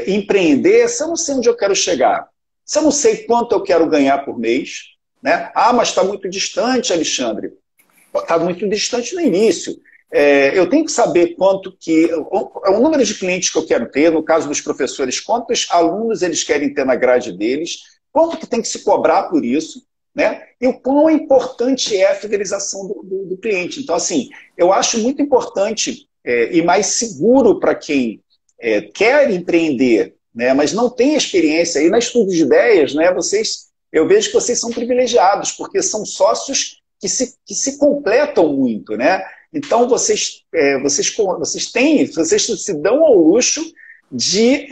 empreender se eu não sei onde eu quero chegar? Se eu não sei quanto eu quero ganhar por mês? Né? Ah, mas está muito distante, Alexandre. Está muito distante no início. Eu tenho que saber o número de clientes que eu quero ter, no caso dos professores, quantos alunos eles querem ter na grade deles, quanto que tem que se cobrar por isso, né? E o quão importante é a fidelização do cliente. Então, assim, eu acho muito importante e mais seguro para quem quer empreender, né, mas não tem experiência. E na Estudo de Ideias, né, eu vejo que vocês são privilegiados, porque são sócios que se completam muito, né? Então, vocês se dão ao luxo de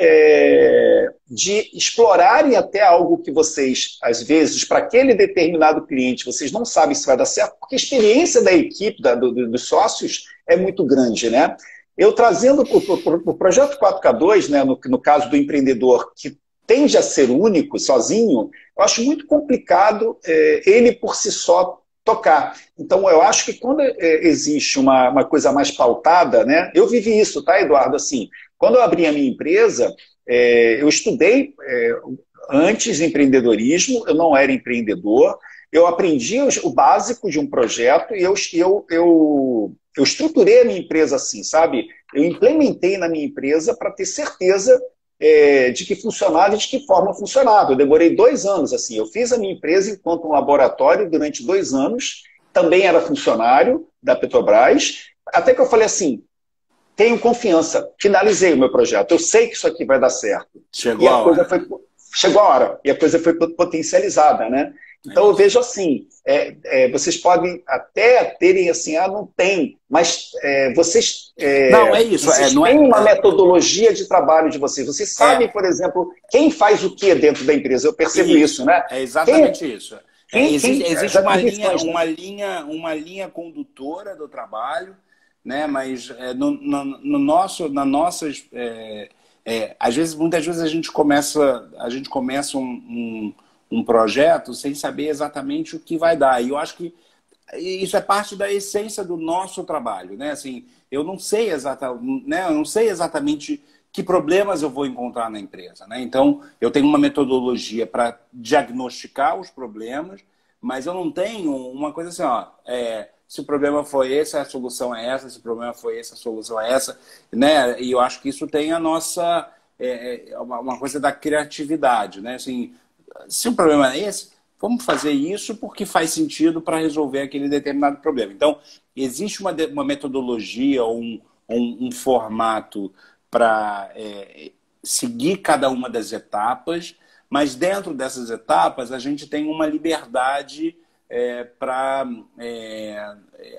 explorarem até algo que vocês, às vezes, para aquele determinado cliente, vocês não sabem se vai dar certo, porque a experiência da equipe, dos sócios, é muito grande, né? Eu trazendo o projeto 4K2, né, no caso do empreendedor que tende a ser único, sozinho, eu acho muito complicado ele por si só tocar. Então, eu acho que quando existe uma coisa mais pautada, né, eu vivi isso, tá, Eduardo? Assim, quando eu abri a minha empresa, eu estudei antes empreendedorismo, eu não era empreendedor, eu aprendi o básico de um projeto e eu estruturei a minha empresa assim, sabe? Eu implementei na minha empresa para ter certeza de que funcionava e de que forma funcionava. Eu demorei 2 anos, assim. Eu fiz a minha empresa enquanto um laboratório durante 2 anos, também era funcionário da Petrobras, até que eu falei assim, tenho confiança, finalizei o meu projeto, eu sei que isso aqui vai dar certo. Chegou a hora. Chegou a hora, e a coisa foi potencializada, né? Então eu vejo assim, vocês podem até terem assim, não tem, mas vocês, não, é isso, vocês têm uma metodologia de trabalho de vocês. Vocês sabem, por exemplo, quem faz o que dentro da empresa. Eu percebo isso, né? É exatamente isso. Existe uma linha condutora do trabalho, né? Mas muitas vezes a gente começa um projeto sem saber exatamente o que vai dar. E eu acho que isso é parte da essência do nosso trabalho, né? Assim, eu não sei exatamente que problemas eu vou encontrar na empresa, né? Então, eu tenho uma metodologia para diagnosticar os problemas, mas eu não tenho uma coisa assim, se o problema foi esse, a solução é essa, se o problema foi esse, a solução é essa, né? E eu acho que isso tem a nossa... uma coisa da criatividade, né? Assim, se o problema é esse, vamos fazer isso porque faz sentido para resolver aquele determinado problema. Então, existe uma metodologia ou um formato para seguir cada uma das etapas, mas dentro dessas etapas a gente tem uma liberdade para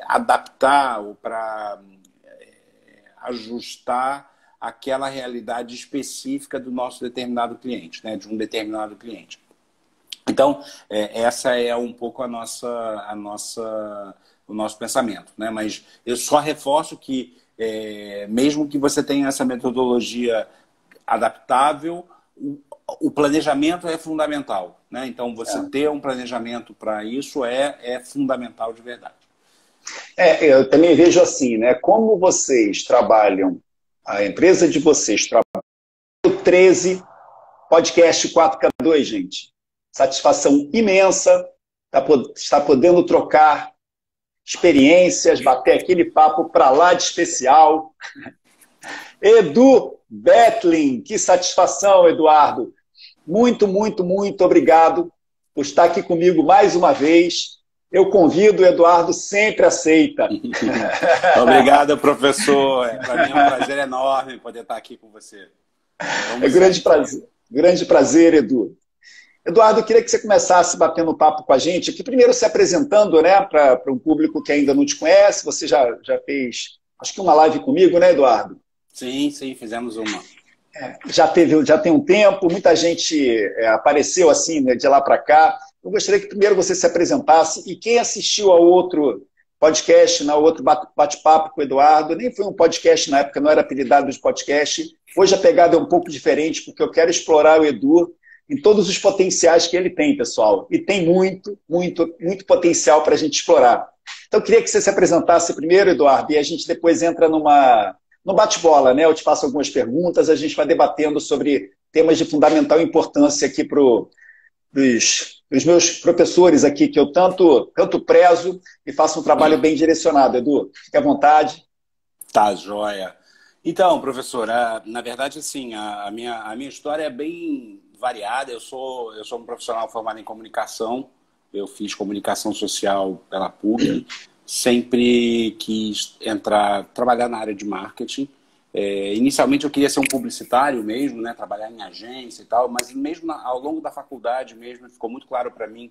adaptar ou para ajustar aquela realidade específica do nosso determinado cliente, né, de um determinado cliente. Então, essa é um pouco o nosso pensamento, né? Mas eu só reforço que, mesmo que você tenha essa metodologia adaptável, o planejamento é fundamental, né? Então, você ter um planejamento para isso é fundamental de verdade. Eu também vejo assim, né? Como vocês trabalham, a empresa de vocês trabalha o 13 podcast 4K2, gente. Satisfação imensa estar podendo trocar experiências, bater aquele papo para lá de especial. Edu Betlin, que satisfação, Eduardo. Muito, muito, muito obrigado por estar aqui comigo mais uma vez. Eu convido, o Eduardo sempre aceita. Obrigado, professor. Para mim é um prazer enorme poder estar aqui com você. Grande prazer, Edu. Eduardo, eu queria que você começasse batendo papo com a gente aqui, primeiro se apresentando, né, para um público que ainda não te conhece. Você já fez, acho que uma live comigo, né, Eduardo? Sim, fizemos uma. Já tem um tempo, muita gente apareceu assim, né, de lá para cá. Eu gostaria que primeiro você se apresentasse, e quem assistiu ao outro podcast, ao outro bate-papo com o Eduardo, nem foi um podcast na época, não era apelidado de podcast. Hoje a pegada é um pouco diferente, porque eu quero explorar o Edu em todos os potenciais que ele tem, pessoal. E tem muito, muito, muito potencial para a gente explorar. Então, eu queria que você se apresentasse primeiro, Eduardo, e a gente depois entra no bate-bola, né? Eu te faço algumas perguntas, a gente vai debatendo sobre temas de fundamental importância aqui para os meus professores aqui, que eu tanto prezo e faço um trabalho bem direcionado. Edu, fique à vontade. Tá, joia. Então, professor, na verdade, assim, a minha história é bem variada. Eu sou um profissional formado em comunicação. Eu fiz comunicação social pela PUC. Sempre quis trabalhar na área de marketing. Inicialmente eu queria ser um publicitário mesmo, né? Trabalhar em agência e tal, mas mesmo ao longo da faculdade mesmo ficou muito claro para mim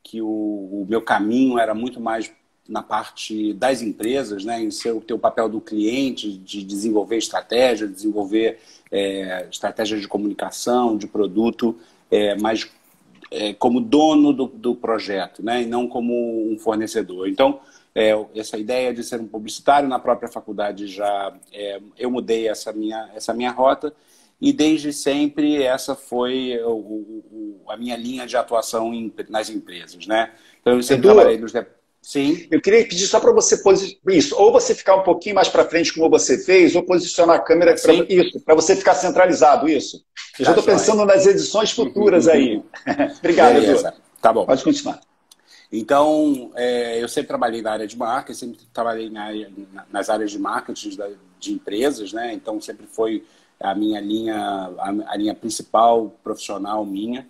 que o meu caminho era muito mais na parte das empresas, né? Em ter o papel do cliente, de desenvolver estratégia, desenvolver estratégias de comunicação, de produto, mas como dono do projeto, né? E não como um fornecedor. Então, essa ideia de ser um publicitário na própria faculdade eu mudei essa minha rota, e desde sempre essa foi a minha linha de atuação nas empresas, né? Então eu sempre Edu, trabalhei Sim, eu queria pedir só para você isso, ou você ficar um pouquinho mais para frente como você fez, ou posicionar a câmera assim, para você ficar centralizado, isso. Eu já tá estou joia. pensando nas edições futuras aí. Obrigado, Edu. Beleza, tá bom. Pode continuar. Então, eu sempre trabalhei na área de marketing, sempre trabalhei nas áreas de marketing de empresas, né? Então, sempre foi a minha linha, a linha principal profissional minha,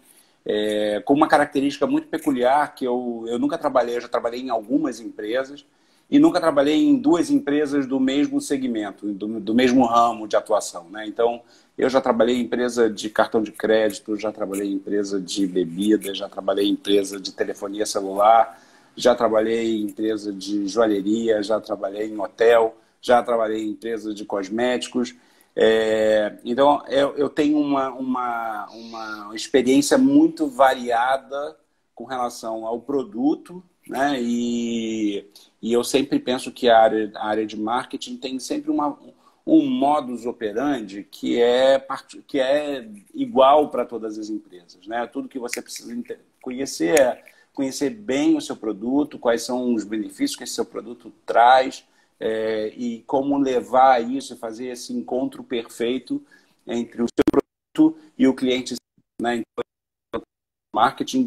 com uma característica muito peculiar que eu nunca trabalhei, eu já trabalhei em algumas empresas e nunca trabalhei em duas empresas do mesmo segmento, do mesmo ramo de atuação, né? Então, eu já trabalhei em empresa de cartão de crédito, já trabalhei em empresa de bebida, já trabalhei em empresa de telefonia celular, já trabalhei em empresa de joalheria, já trabalhei em hotel, já trabalhei em empresa de cosméticos. Então, eu tenho uma experiência muito variada com relação ao produto, né? E eu sempre penso que a área de marketing tem sempre um modus operandi que é igual para todas as empresas, né? Tudo que você precisa conhecer conhecer bem o seu produto, quais são os benefícios que esse seu produto traz, e como levar isso e fazer esse encontro perfeito entre o seu produto e o cliente, né? Então, marketing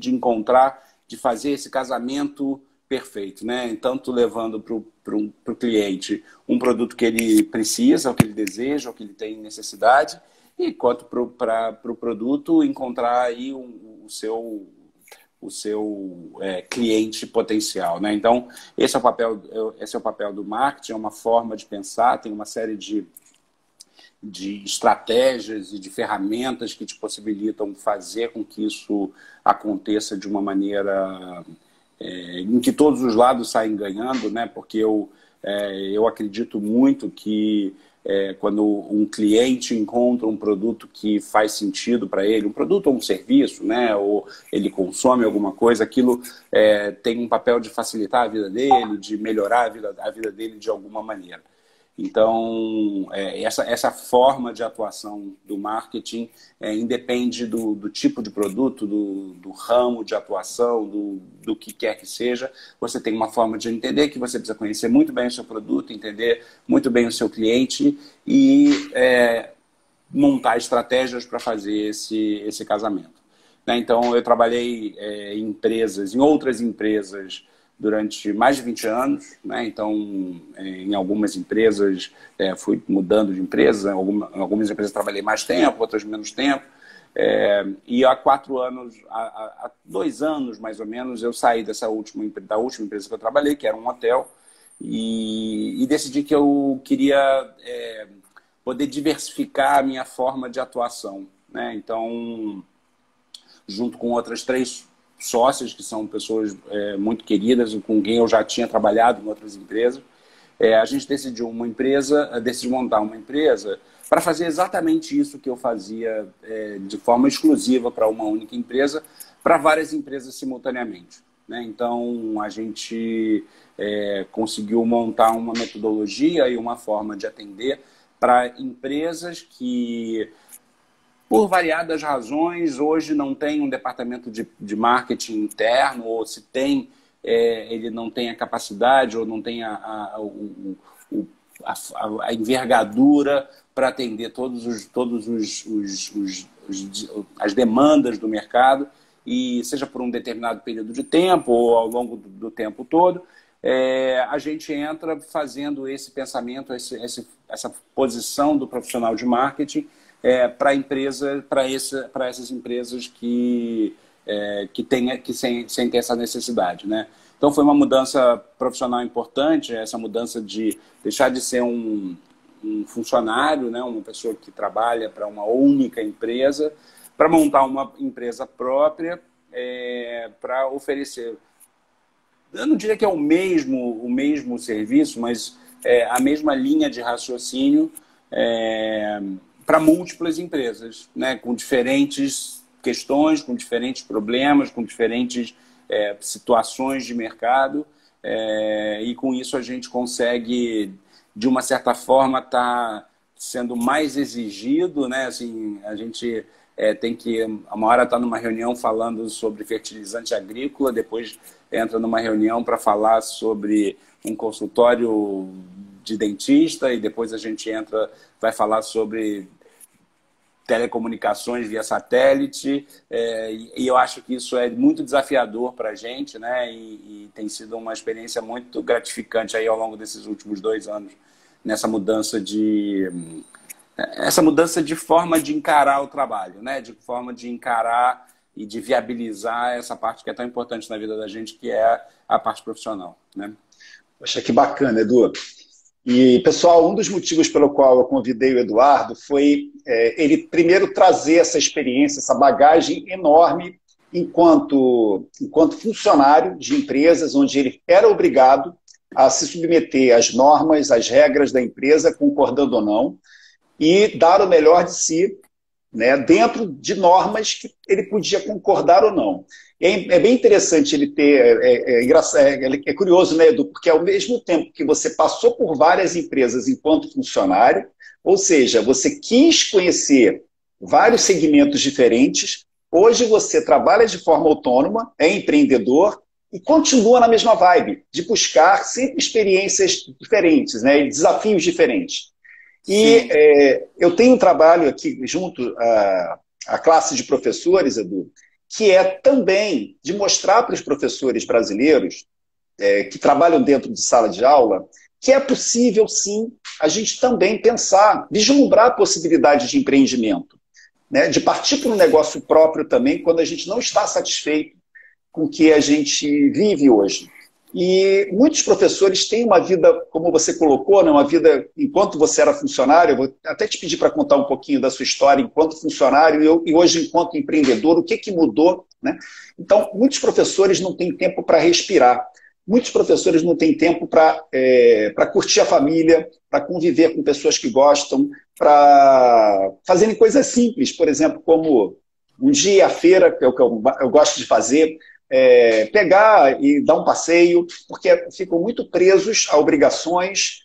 de fazer esse casamento perfeito, né? Tanto levando para o cliente um produto que ele precisa, o que ele deseja, o que ele tem necessidade, e quanto para o produto encontrar aí o seu cliente potencial, né? Então, esse é o papel do marketing, é uma forma de pensar, tem uma série de estratégias e de ferramentas que te possibilitam fazer com que isso aconteça de uma maneira em que todos os lados saem ganhando, né? Porque eu acredito muito que quando um cliente encontra um produto que faz sentido para ele, um produto ou um serviço, né? Ou ele consome alguma coisa, aquilo tem um papel de facilitar a vida dele, de melhorar a vida dele de alguma maneira. Então, essa forma de atuação do marketing independe do tipo de produto, do ramo de atuação, do que quer que seja. Você tem uma forma de entender que você precisa conhecer muito bem o seu produto, entender muito bem o seu cliente e montar estratégias para fazer esse casamento, né? Então, eu trabalhei em outras empresas durante mais de 20 anos, né? Então, em algumas empresas fui mudando de empresa, em algumas empresas trabalhei mais tempo, outras menos tempo, e há 4 anos, há 2 anos mais ou menos, eu saí da última empresa que eu trabalhei, que era um hotel, e decidi que eu queria poder diversificar a minha forma de atuação, né? Então, junto com outras 3 sócias, que são pessoas muito queridas, com quem eu já tinha trabalhado em outras empresas, a gente decidiu montar uma empresa para fazer exatamente isso que eu fazia de forma exclusiva para uma única empresa, para várias empresas simultaneamente, né? Então, a gente conseguiu montar uma metodologia e uma forma de atender para empresas que, por variadas razões, hoje não tem um departamento de marketing interno, ou se tem, ele não tem a capacidade ou não tem a envergadura para atender as demandas do mercado, e seja por um determinado período de tempo ou ao longo do tempo todo, a gente entra fazendo esse pensamento, essa posição do profissional de marketing para empresa, para essas empresas que sentem essa necessidade, né? Então foi uma mudança profissional importante, essa mudança de deixar de ser um funcionário, né, uma pessoa que trabalha para uma única empresa, para montar uma empresa própria, para oferecer. Eu não diria que é o mesmo serviço, mas a mesma linha de raciocínio para múltiplas empresas, né, com diferentes questões, com diferentes problemas, com diferentes situações de mercado, e com isso a gente consegue, de uma certa forma, estar sendo mais exigido, né? Assim, a gente tem que, uma hora está numa reunião falando sobre fertilizante agrícola, depois entra numa reunião para falar sobre um consultório de dentista, e depois a gente vai falar sobre telecomunicações via satélite, e eu acho que isso é muito desafiador para a gente, né? E tem sido uma experiência muito gratificante aí ao longo desses últimos 2 anos, nessa mudança de forma de encarar o trabalho, né? De forma de encarar e de viabilizar essa parte que é tão importante na vida da gente, que é a parte profissional, né? Poxa, que bacana, Edu. E, pessoal, um dos motivos pelo qual eu convidei o Eduardo foi ele primeiro trazer essa experiência, essa bagagem enorme enquanto funcionário de empresas, onde ele era obrigado a se submeter às normas, às regras da empresa, concordando ou não, e dar o melhor de si, né, dentro de normas que ele podia concordar ou não. É bem interessante ele ter... É curioso, né, Edu? Porque ao mesmo tempo que você passou por várias empresas enquanto funcionário, ou seja, você quis conhecer vários segmentos diferentes, hoje você trabalha de forma autônoma, é empreendedor e continua na mesma vibe, de buscar sempre experiências diferentes, né, e desafios diferentes. E eu tenho um trabalho aqui junto à classe de professores, Edu, que é também de mostrar para os professores brasileiros que trabalham dentro de sala de aula que é possível, sim, a gente também pensar, vislumbrar a possibilidade de empreendimento, né? De partir para um negócio próprio também, quando a gente não está satisfeito com o que a gente vive hoje. E muitos professores têm uma vida, como você colocou, né, uma vida enquanto você era funcionário. Eu vou até te pedir para contar um pouquinho da sua história enquanto funcionário e hoje enquanto empreendedor, o que mudou, né? Então, muitos professores não têm tempo para respirar, muitos professores não têm tempo para curtir a família, para conviver com pessoas que gostam, para fazerem coisas simples, por exemplo, como um dia à feira, que é o que eu gosto de fazer, pegar e dar um passeio, porque ficam muito presos a obrigações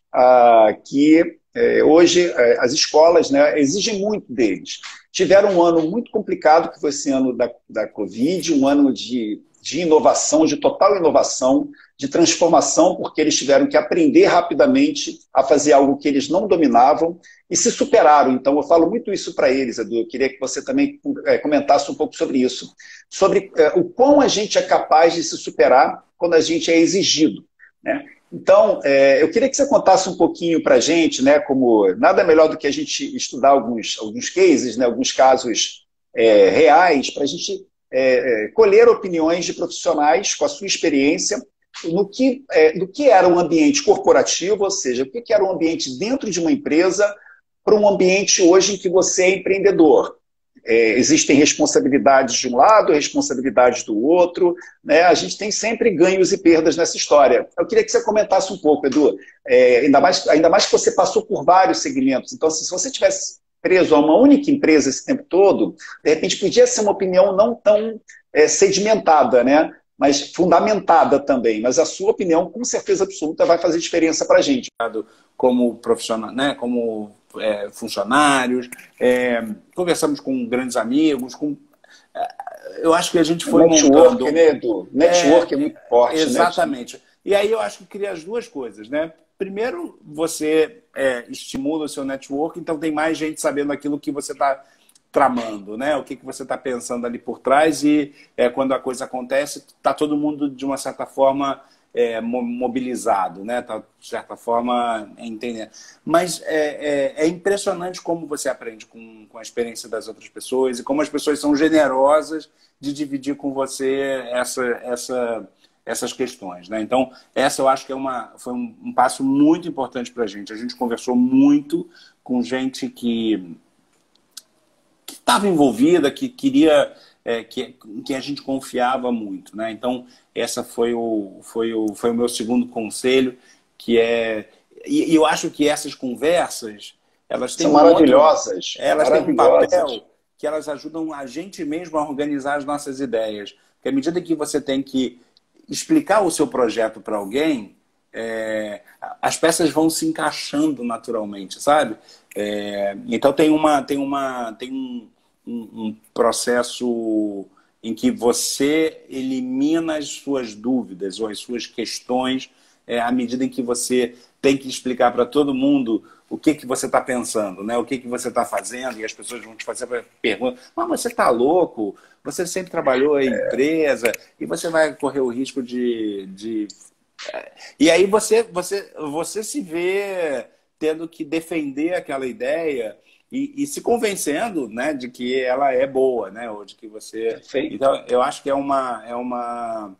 que hoje as escolas, né, exigem muito deles. Tiveram um ano muito complicado, que foi esse ano da Covid, um ano de inovação, de total inovação, de transformação, porque eles tiveram que aprender rapidamente a fazer algo que eles não dominavam e se superaram. Então, eu falo muito isso para eles, Edu. Eu queria que você também comentasse um pouco sobre isso, sobre o quão a gente é capaz de se superar quando a gente é exigido, né? Então, eu queria que você contasse um pouquinho para a gente, né, como nada melhor do que a gente estudar alguns cases, né, alguns casos reais, para a gente colher opiniões de profissionais com a sua experiência no que era um ambiente corporativo, ou seja, o que era um ambiente dentro de uma empresa para um ambiente hoje em que você é empreendedor. Existem responsabilidades de um lado, responsabilidades do outro, né? A gente tem sempre ganhos e perdas nessa história. Eu queria que você comentasse um pouco, Edu, ainda mais que você passou por vários segmentos. Então, se você tivesse preso a uma única empresa esse tempo todo, de repente podia ser uma opinião não tão sedimentada, né? Mas fundamentada também. Mas a sua opinião, com certeza absoluta, vai fazer diferença para a gente. Como profissional, né? Como funcionários, conversamos com grandes amigos, eu acho que a gente foi montando... Né, Edu? Network é muito forte. Exatamente. Né? E aí eu acho que cria as duas coisas, né? Primeiro, você estimula o seu network, então tem mais gente sabendo aquilo que você está tramando, né? O que você está pensando ali por trás, e quando a coisa acontece, está todo mundo, de uma certa forma, mobilizado, né? Tá, de certa forma, entendendo. Mas é impressionante como você aprende com a experiência das outras pessoas e como as pessoas são generosas de dividir com você essas questões, né? Então, essa eu acho que foi um passo muito importante para a gente. A gente conversou muito com gente que estava envolvida, que queria, que a gente confiava muito, né? Então, essa foi o meu segundo conselho, que é... E eu acho que essas conversas, elas têm São maravilhosas. Elas têm um papel que elas ajudam a gente mesmo a organizar as nossas ideias. Porque à medida que você tem que explicar o seu projeto para alguém, as peças vão se encaixando naturalmente, sabe? Então tem um processo em que você elimina as suas dúvidas ou as suas questões à medida em que você tem que explicar para todo mundo o que você está pensando, né? O que você está fazendo, e as pessoas vão te fazer perguntas. Mas você está louco? Você sempre trabalhou em empresa e você vai correr o risco de... E aí você se vê tendo que defender aquela ideia e se convencendo, né, de que ela é boa, né, ou de que você... Perfeito. Então, eu acho que é uma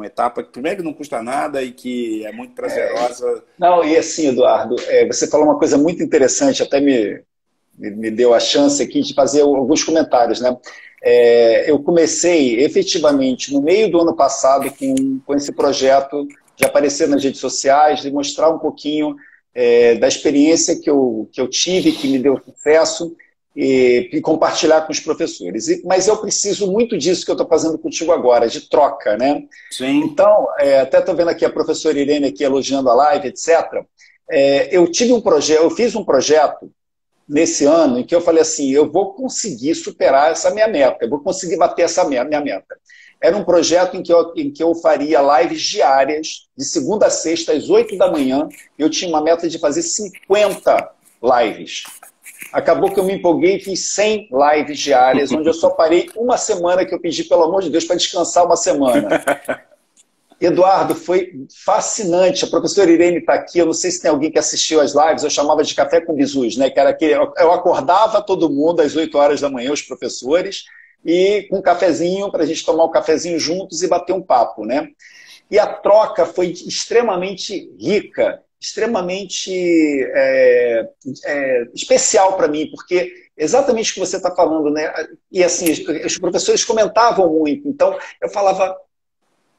etapa que, primeiro, não custa nada e que é muito prazerosa. Não, e assim, Eduardo, você falou uma coisa muito interessante, até me deu a chance aqui de fazer alguns comentários, né? Eu comecei efetivamente no meio do ano passado com esse projeto de aparecer nas redes sociais, de mostrar um pouquinho da experiência que eu tive, que me deu sucesso, e compartilhar com os professores. Mas eu preciso muito disso que eu estou fazendo contigo agora, de troca, né? Sim. Então, até estou vendo aqui a professora Irene aqui elogiando a live, etc. Eu fiz um projeto nesse ano em que eu falei assim, eu vou conseguir superar essa minha meta, eu vou conseguir bater essa minha meta. Era um projeto em que eu faria lives diárias, de segunda a sexta, às 8 da manhã. Eu tinha uma meta de fazer 50 lives. Acabou que eu me empolguei e fiz 100 lives diárias, onde eu só parei uma semana, que eu pedi, pelo amor de Deus, para descansar uma semana. Eduardo, foi fascinante. A professora Irene está aqui, eu não sei se tem alguém que assistiu às lives, eu chamava de café com bisus, né? Que era que eu acordava todo mundo às 8 horas da manhã, os professores, e com um cafezinho, para a gente tomar um cafezinho juntos e bater um papo, né? E a troca foi extremamente rica, extremamente especial para mim, porque exatamente o que você está falando, né? E assim, os professores comentavam muito, então eu falava,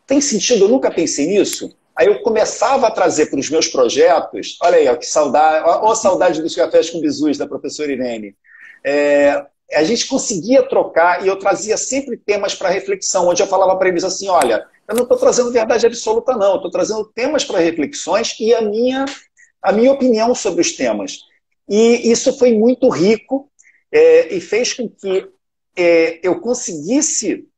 tem sentido? Eu nunca pensei nisso. Aí eu começava a trazer para os meus projetos, olha aí, ó, que saudade, ó, saudade dos cafés com bisus da professora Irene. A gente conseguia trocar e eu trazia sempre temas para reflexão, onde eu falava para eles assim, olha, eu não estou trazendo verdade absoluta não, eu estou trazendo temas para reflexões e a minha opinião sobre os temas. E isso foi muito rico e fez com que eu conseguisse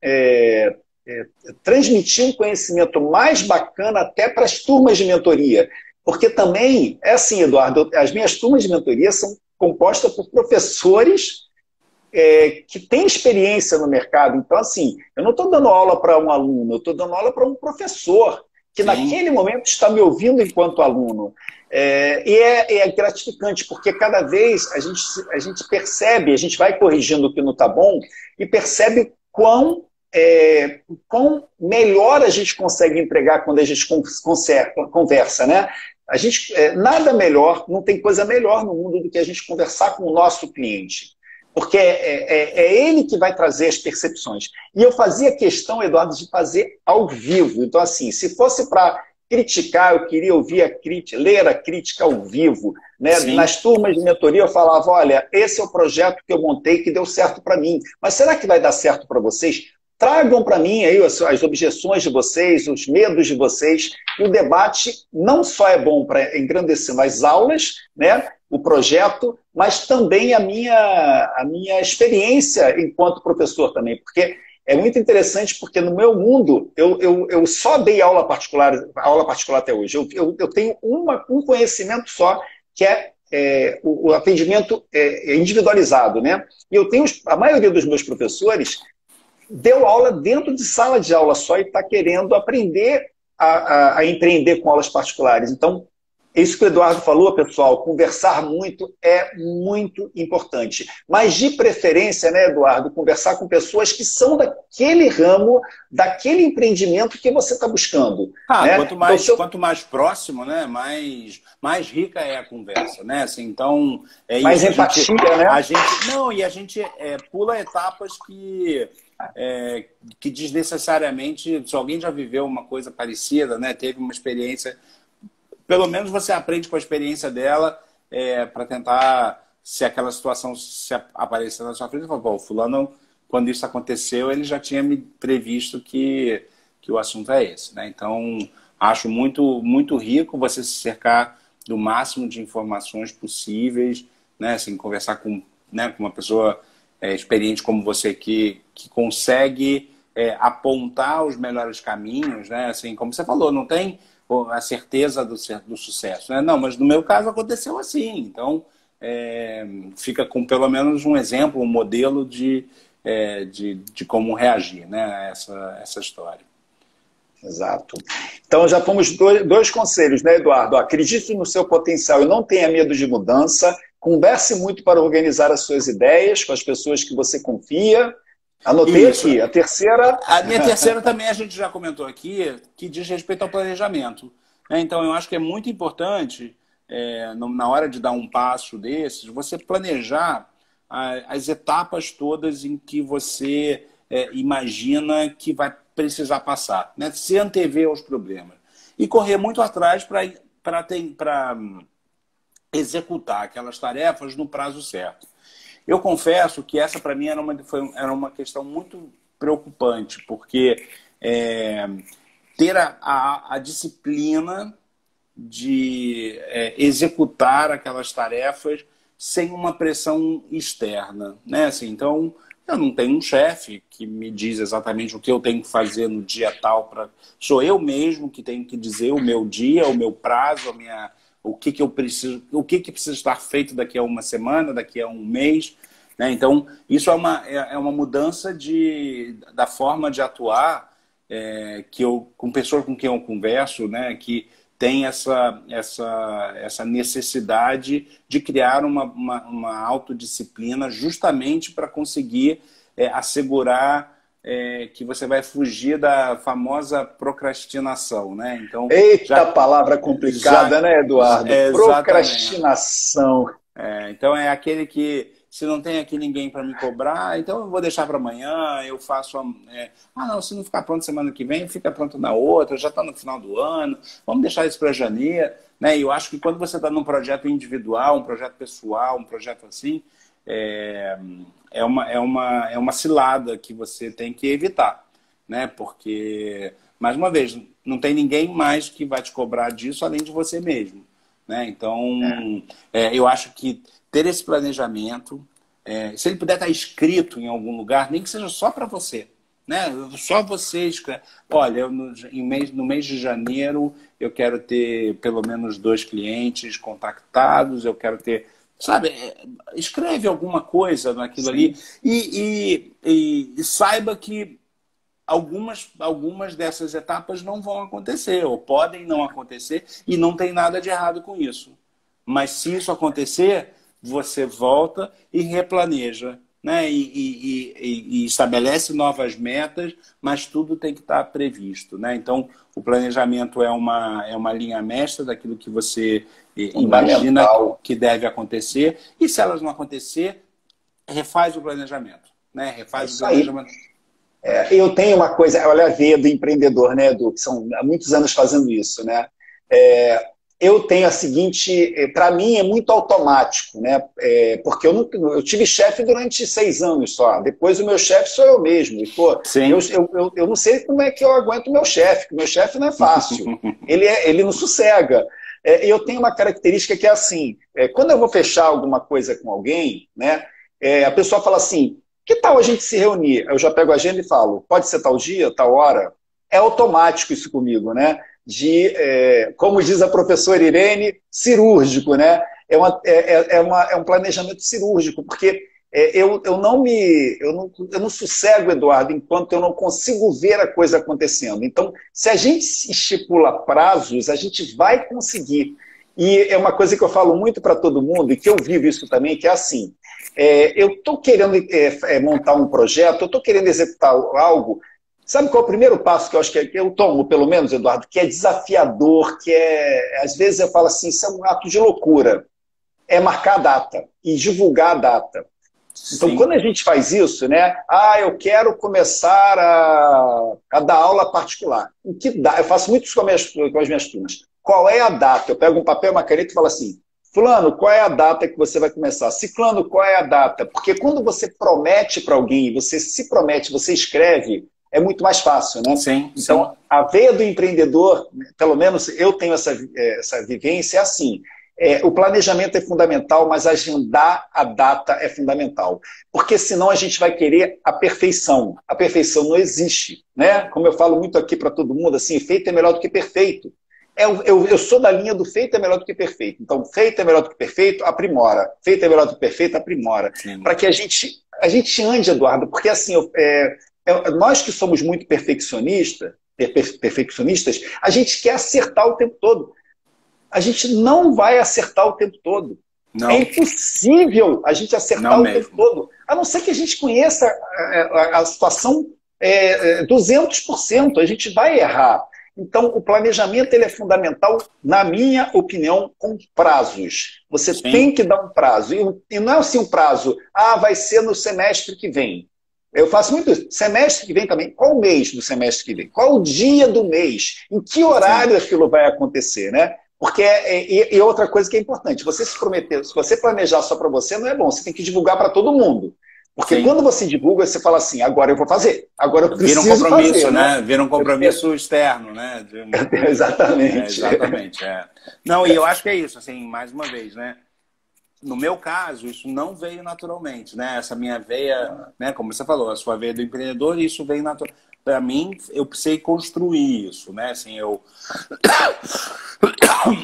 transmitir um conhecimento mais bacana até para as turmas de mentoria. Porque também, é assim, Eduardo, as minhas turmas de mentoria são compostas por professores que têm experiência no mercado. Então, assim, eu não estou dando aula para um aluno, eu estou dando aula para um professor que Sim. naquele momento está me ouvindo enquanto aluno. E é gratificante, porque cada vez a gente percebe, a gente vai corrigindo o que não está bom e percebe quão melhor a gente consegue entregar quando a gente conversa, né? A gente, nada melhor, não tem coisa melhor no mundo do que a gente conversar com o nosso cliente. Porque é ele que vai trazer as percepções. E eu fazia questão, Eduardo, de fazer ao vivo. Então, assim, se fosse para criticar, eu queria ouvir ler a crítica ao vivo. Né? Nas turmas de mentoria eu falava, olha, esse é o projeto que eu montei que deu certo para mim. Mas será que vai dar certo para vocês? Tragam para mim aí as objeções de vocês, os medos de vocês. E o debate não só é bom para engrandecer as aulas, né, o projeto, mas também a minha experiência enquanto professor também. Porque é muito interessante, porque no meu mundo, eu só dei aula particular até hoje. Eu tenho um conhecimento só, que o atendimento individualizado. Né? E eu tenho a maioria dos meus professores deu aula dentro de sala de aula só e está querendo aprender a empreender com aulas particulares. Então, isso que o Eduardo falou, pessoal, conversar muito é muito importante. Mas, de preferência, né, Eduardo, conversar com pessoas que são daquele ramo, daquele empreendimento que você está buscando. Né? Quanto mais próximo, né, mais rica é a conversa, né? Assim, então, é mais isso. Empatia, né? A gente pula etapas que desnecessariamente, se alguém já viveu uma coisa parecida, né, teve uma experiência... Pelo menos você aprende com a experiência dela para tentar, se aquela situação se aparecer na sua frente, você fala, pô, fulano, quando isso aconteceu, ele já tinha me previsto que o assunto é esse. Né? Então, acho muito, muito rico você se cercar do máximo de informações possíveis, né? Assim, conversar com uma pessoa experiente como você que consegue apontar os melhores caminhos, né? Assim, como você falou, não tem a certeza do sucesso, né? Não, mas no meu caso aconteceu assim. Então, fica com pelo menos um exemplo, um modelo de como reagir, né, a essa história. Exato. Então, já fomos dois conselhos, né, Eduardo? Acredite no seu potencial e não tenha medo de mudança. Converse muito para organizar as suas ideias com as pessoas que você confia. Anotei aqui. A terceira... A minha terceira também a gente já comentou aqui, que diz respeito ao planejamento. Então, eu acho que é muito importante, na hora de dar um passo desses, você planejar as etapas todas em que você imagina que vai precisar passar. Né? Se antever aos problemas. E correr muito atrás para executar aquelas tarefas no prazo certo. Eu confesso que essa, para mim, era uma questão muito preocupante, porque ter a disciplina de executar aquelas tarefas sem uma pressão externa. Né? Assim, então, eu não tenho um chefe que me diz exatamente o que eu tenho que fazer no dia tal. Sou eu mesmo que tenho que dizer o meu dia, o meu prazo, o que eu preciso, o que precisa estar feito daqui a uma semana, daqui a um mês. Né? Então, isso é uma mudança da forma de atuar com pessoas com quem eu converso, né, que tem essa necessidade de criar uma autodisciplina justamente para conseguir assegurar que você vai fugir da famosa procrastinação, né? Então, eita, palavra complicada, né, Eduardo? Procrastinação. Então, é aquele que, se não tem aqui ninguém para me cobrar, então eu vou deixar para amanhã, eu faço... não, se não ficar pronto semana que vem, fica pronto na outra, já está no final do ano, vamos deixar isso para janeiro. Né? E eu acho que quando você está num projeto individual, um projeto pessoal, um projeto assim, é uma cilada que você tem que evitar. Né? Porque, mais uma vez, não tem ninguém mais que vai te cobrar disso além de você mesmo. Né? Então, eu acho que ter esse planejamento, se ele puder estar escrito em algum lugar, nem que seja só para você. Né? Só você escreve. Olha, no mês de janeiro eu quero ter pelo menos 2 clientes contactados, eu quero ter... Sabe, escreve alguma coisa naquilo ali e saiba que algumas dessas etapas não vão acontecer, ou podem não acontecer, e não tem nada de errado com isso. Mas se isso acontecer, você volta e replaneja, né? E estabelece novas metas, mas tudo tem que estar previsto. Né? Então, o planejamento é uma linha mestra daquilo que você imagina que deve acontecer, e se elas não acontecer, refaz o planejamento. Né? Refaz o planejamento. Eu tenho uma coisa, olha a veia do empreendedor, né, Edu, que são há muitos anos fazendo isso, né? Eu tenho a seguinte, para mim é muito automático, né? Porque eu tive chefe durante 6 anos só, depois o meu chefe sou eu mesmo. E, pô, eu não sei como é que eu aguento o meu chefe, porque o meu chefe não é fácil, ele não sossega. Eu tenho uma característica que é assim, quando eu vou fechar alguma coisa com alguém, né, a pessoa fala assim, que tal a gente se reunir? Eu já pego a agenda e falo, pode ser tal dia, tal hora? É automático isso comigo, né? Como diz a professora Irene, cirúrgico, né? É um planejamento cirúrgico, porque eu não sossego, Eduardo, enquanto eu não consigo ver a coisa acontecendo. Então, se a gente estipula prazos, a gente vai conseguir. E é uma coisa que eu falo muito para todo mundo, e que eu vivo isso também, que é assim, eu estou querendo montar um projeto, eu estou querendo executar algo. Sabe qual é o primeiro passo que eu acho que eu tomo, pelo menos, Eduardo, que é desafiador, às vezes eu falo assim, isso é um ato de loucura, é marcar a data e divulgar a data. Então, Sim. quando a gente faz isso, né? Eu quero começar a dar aula particular. Eu faço muito isso com as minhas turmas. Qual é a data? Eu pego um papel, uma caneta e falo assim, fulano, qual é a data que você vai começar? Ciclano, qual é a data? Porque quando você promete para alguém, você se promete, você escreve, é muito mais fácil, né? Sim, então, sim. a veia do empreendedor, pelo menos eu tenho essa vivência, é assim, o planejamento é fundamental, mas agendar a data é fundamental. Porque senão a gente vai querer a perfeição. A perfeição não existe, né? Como eu falo muito aqui para todo mundo, assim, feito é melhor do que perfeito. Eu sou da linha do feito é melhor do que perfeito. Então, feito é melhor do que perfeito, aprimora. Feito é melhor do que perfeito, aprimora. Para que a gente ande, Eduardo, porque assim, nós que somos muito perfeccionistas, a gente quer acertar o tempo todo. A gente não vai acertar o tempo todo. Não. É impossível a gente acertar o tempo todo. A não ser que a gente conheça a situação 200%. A gente vai errar. Então, o planejamento ele é fundamental, na minha opinião, com prazos. Você tem que dar um prazo. E não é assim um prazo, vai ser no semestre que vem. Eu faço muito isso. Semestre que vem também. Qual o mês do semestre que vem? Qual o dia do mês? Em que horário aquilo vai acontecer, né? Porque e outra coisa que é importante, você se prometer, se você planejar só para você, não é bom, você tem que divulgar para todo mundo. Porque quando você divulga, você fala assim, agora eu vou fazer, agora eu preciso fazer. Vira um compromisso, fazer, né? Vira um compromisso externo, né? Exatamente. Exatamente. Não, e eu acho que é isso, assim, mais uma vez, né? No meu caso, isso não veio naturalmente, né? Essa minha veia, né? Como você falou, a sua veia do empreendedor, isso veio naturalmente. Para mim, eu precisei construir isso, né? Assim,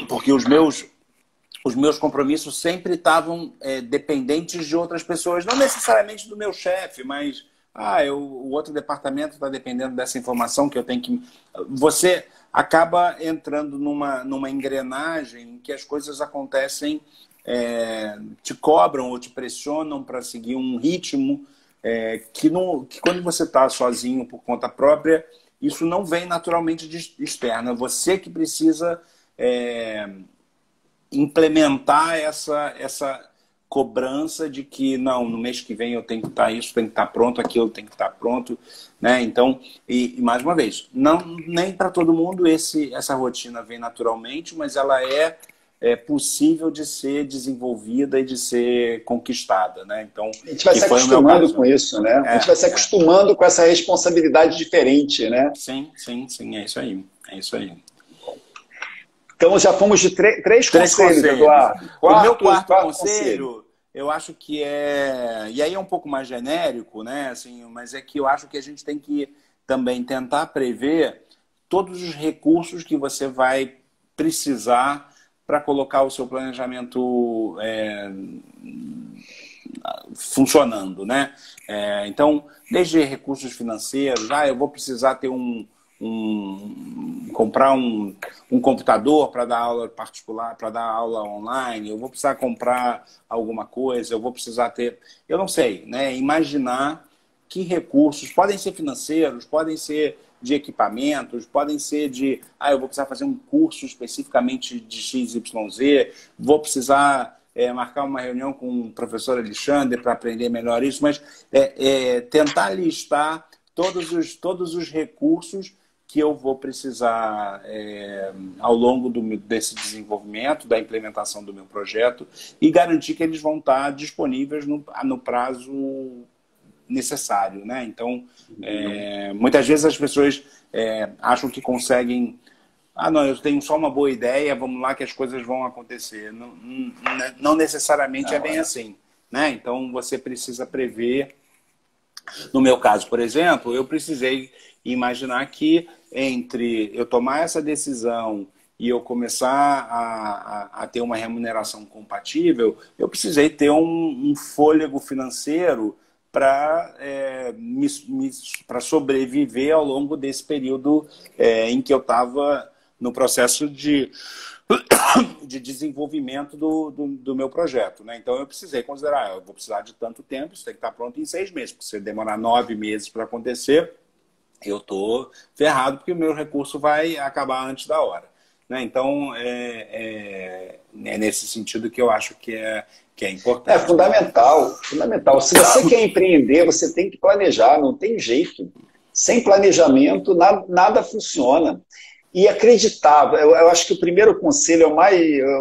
porque os meus compromissos sempre estavam dependentes de outras pessoas, não necessariamente do meu chefe, mas o outro departamento está dependendo dessa informação que eu tenho que... Você acaba entrando numa engrenagem em que as coisas acontecem, te cobram ou te pressionam para seguir um ritmo que quando você está sozinho por conta própria, isso não vem naturalmente externo. É você que precisa implementar essa cobrança de que não, no mês que vem eu tenho que estar isso, tem que estar pronto, aquilo tem que estar pronto, né? Então, e mais uma vez, nem para todo mundo essa rotina vem naturalmente, mas ela é possível de ser desenvolvida e de ser conquistada, né? Então, a gente vai se acostumando com isso, né? A gente vai se acostumando com essa responsabilidade diferente, né? Sim, é isso aí. É isso aí. Então já fomos de três conselhos, Eduardo. O meu quarto conselho, eu acho que e aí é um pouco mais genérico, né? Assim, mas é que eu acho que a gente tem que também tentar prever todos os recursos que você vai precisar para colocar o seu planejamento funcionando, né? Então, desde recursos financeiros, eu vou precisar ter comprar um computador para dar aula particular, para dar aula online, eu vou precisar comprar alguma coisa, eu vou precisar ter, eu não sei, né? Imaginar que recursos, podem ser financeiros, podem ser de equipamentos, podem ser de, eu vou precisar fazer um curso especificamente de XYZ, vou precisar marcar uma reunião com o professor Alexandre para aprender melhor isso, mas tentar listar todos os recursos que eu vou precisar ao longo desse desenvolvimento, da implementação do meu projeto e garantir que eles vão estar disponíveis no prazo necessário, né? Então, muitas vezes as pessoas acham que conseguem não, eu tenho só uma boa ideia, vamos lá que as coisas vão acontecer. Não necessariamente é bem assim, né? Então, você precisa prever. No meu caso, por exemplo, eu precisei imaginar que entre eu tomar essa decisão e eu começar a ter uma remuneração compatível, eu precisei ter um fôlego financeiro para sobreviver ao longo desse período em que eu estava no processo de desenvolvimento do meu projeto, né? Então eu precisei considerar, eu vou precisar de tanto tempo, isso tem que estar pronto em 6 meses, porque se demorar 9 meses para acontecer, eu estou ferrado, porque o meu recurso vai acabar antes da hora, né? Então é nesse sentido que eu acho que é importante. É fundamental, fundamental. Se você quer empreender, você tem que planejar, não tem jeito. Sem planejamento, nada funciona. E acreditar, eu acho que o primeiro conselho é o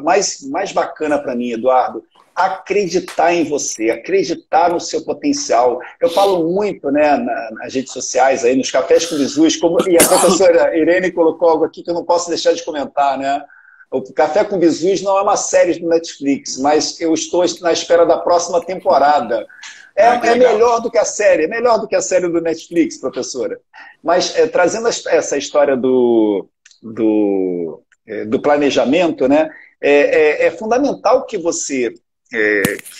mais bacana para mim, Eduardo. Acreditar em você, acreditar no seu potencial. Eu falo muito, né, nas redes sociais, aí, nos cafés com Jesus, e a professora Irene colocou algo aqui que eu não posso deixar de comentar, né? O Café com Jesus não é uma série do Netflix, mas eu estou na espera da próxima temporada. É melhor do que a série, do Netflix, professora. Mas trazendo essa história do planejamento, né, é fundamental que você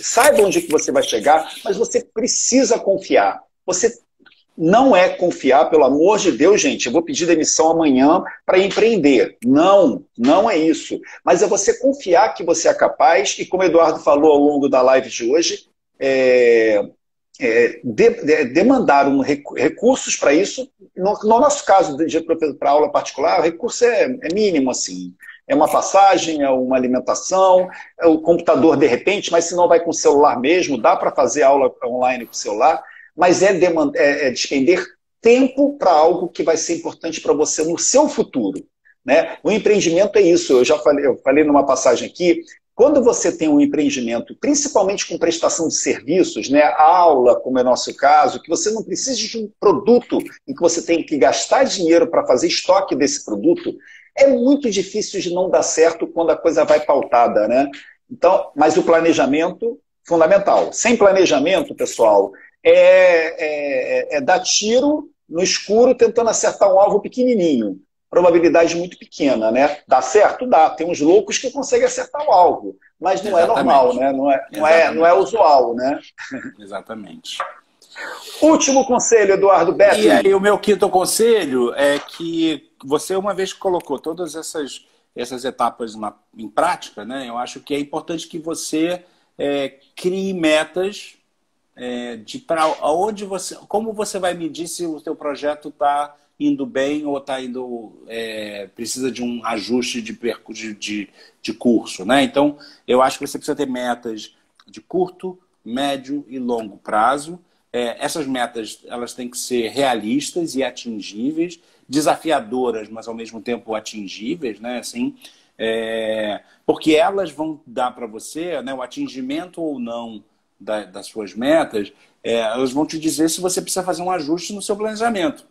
saiba onde que você vai chegar, mas você precisa confiar. Você não é confiar, pelo amor de Deus, gente, eu vou pedir demissão amanhã para empreender. Não, não é isso. Mas é você confiar que você é capaz, e como o Eduardo falou ao longo da live de hoje, demandar recursos para isso. No nosso caso, para aula particular, o recurso é mínimo, assim. É uma passagem, é uma alimentação, é o computador de repente, mas se não vai com o celular mesmo, dá para fazer aula online com o celular, mas é despender tempo para algo que vai ser importante para você no seu futuro, né? O empreendimento é isso, eu falei numa passagem aqui, quando você tem um empreendimento, principalmente com prestação de serviços, né, aula, como é o nosso caso, que você não precisa de um produto em que você tem que gastar dinheiro para fazer estoque desse produto, é muito difícil de não dar certo quando a coisa vai pautada, né? Então, mas o planejamento, fundamental. Sem planejamento, pessoal, dar tiro no escuro tentando acertar um alvo pequenininho. Probabilidade muito pequena, né? Dá certo? Dá. Tem uns loucos que conseguem acertar o alvo, mas não Exatamente. É normal, né? Não é usual, né? Exatamente. Último conselho, Eduardo Beto. E aí o meu quinto conselho é que você, uma vez que colocou todas essas etapas em prática, né? Eu acho que é importante que você crie metas para onde como você vai medir se o seu projeto está indo bem ou está precisa de um ajuste de curso, né? Então, eu acho que você precisa ter metas de curto, médio e longo prazo. Essas metas elas têm que ser realistas e atingíveis, desafiadoras, mas ao mesmo tempo atingíveis, né? Assim, porque elas vão dar para você, né, o atingimento ou não das suas metas, elas vão te dizer se você precisa fazer um ajuste no seu planejamento.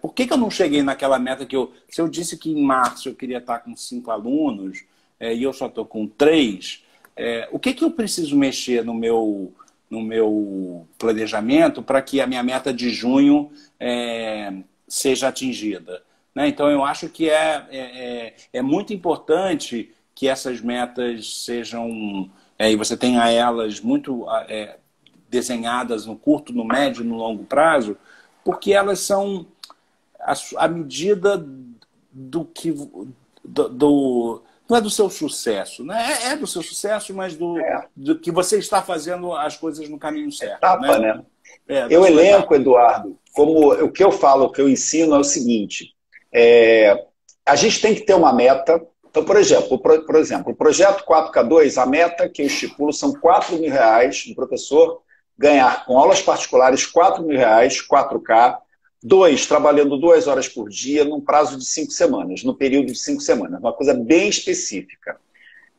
Por que eu não cheguei naquela meta se eu disse que em março eu queria estar com 5 alunos e eu só estou com 3, o que eu preciso mexer no meu planejamento para que a minha meta de junho seja atingida? Né? Então, eu acho que é muito importante que essas metas sejam... e você tenha elas muito desenhadas no curto, no médio e no longo prazo, porque elas são a medida do que... não é do seu sucesso, né? É do seu sucesso, mas do que você está fazendo as coisas no caminho certo. Etapa, né? Eu elenco, Eduardo, como o que eu falo, o que eu ensino é o seguinte, a gente tem que ter uma meta. Então, por exemplo, o projeto 4K2, a meta que eu estipulo são R$4.000, um professor ganhar com aulas particulares R$4.000, 4K, 2, trabalhando 2 horas por dia, num prazo de 5 semanas, no período de 5 semanas, uma coisa bem específica.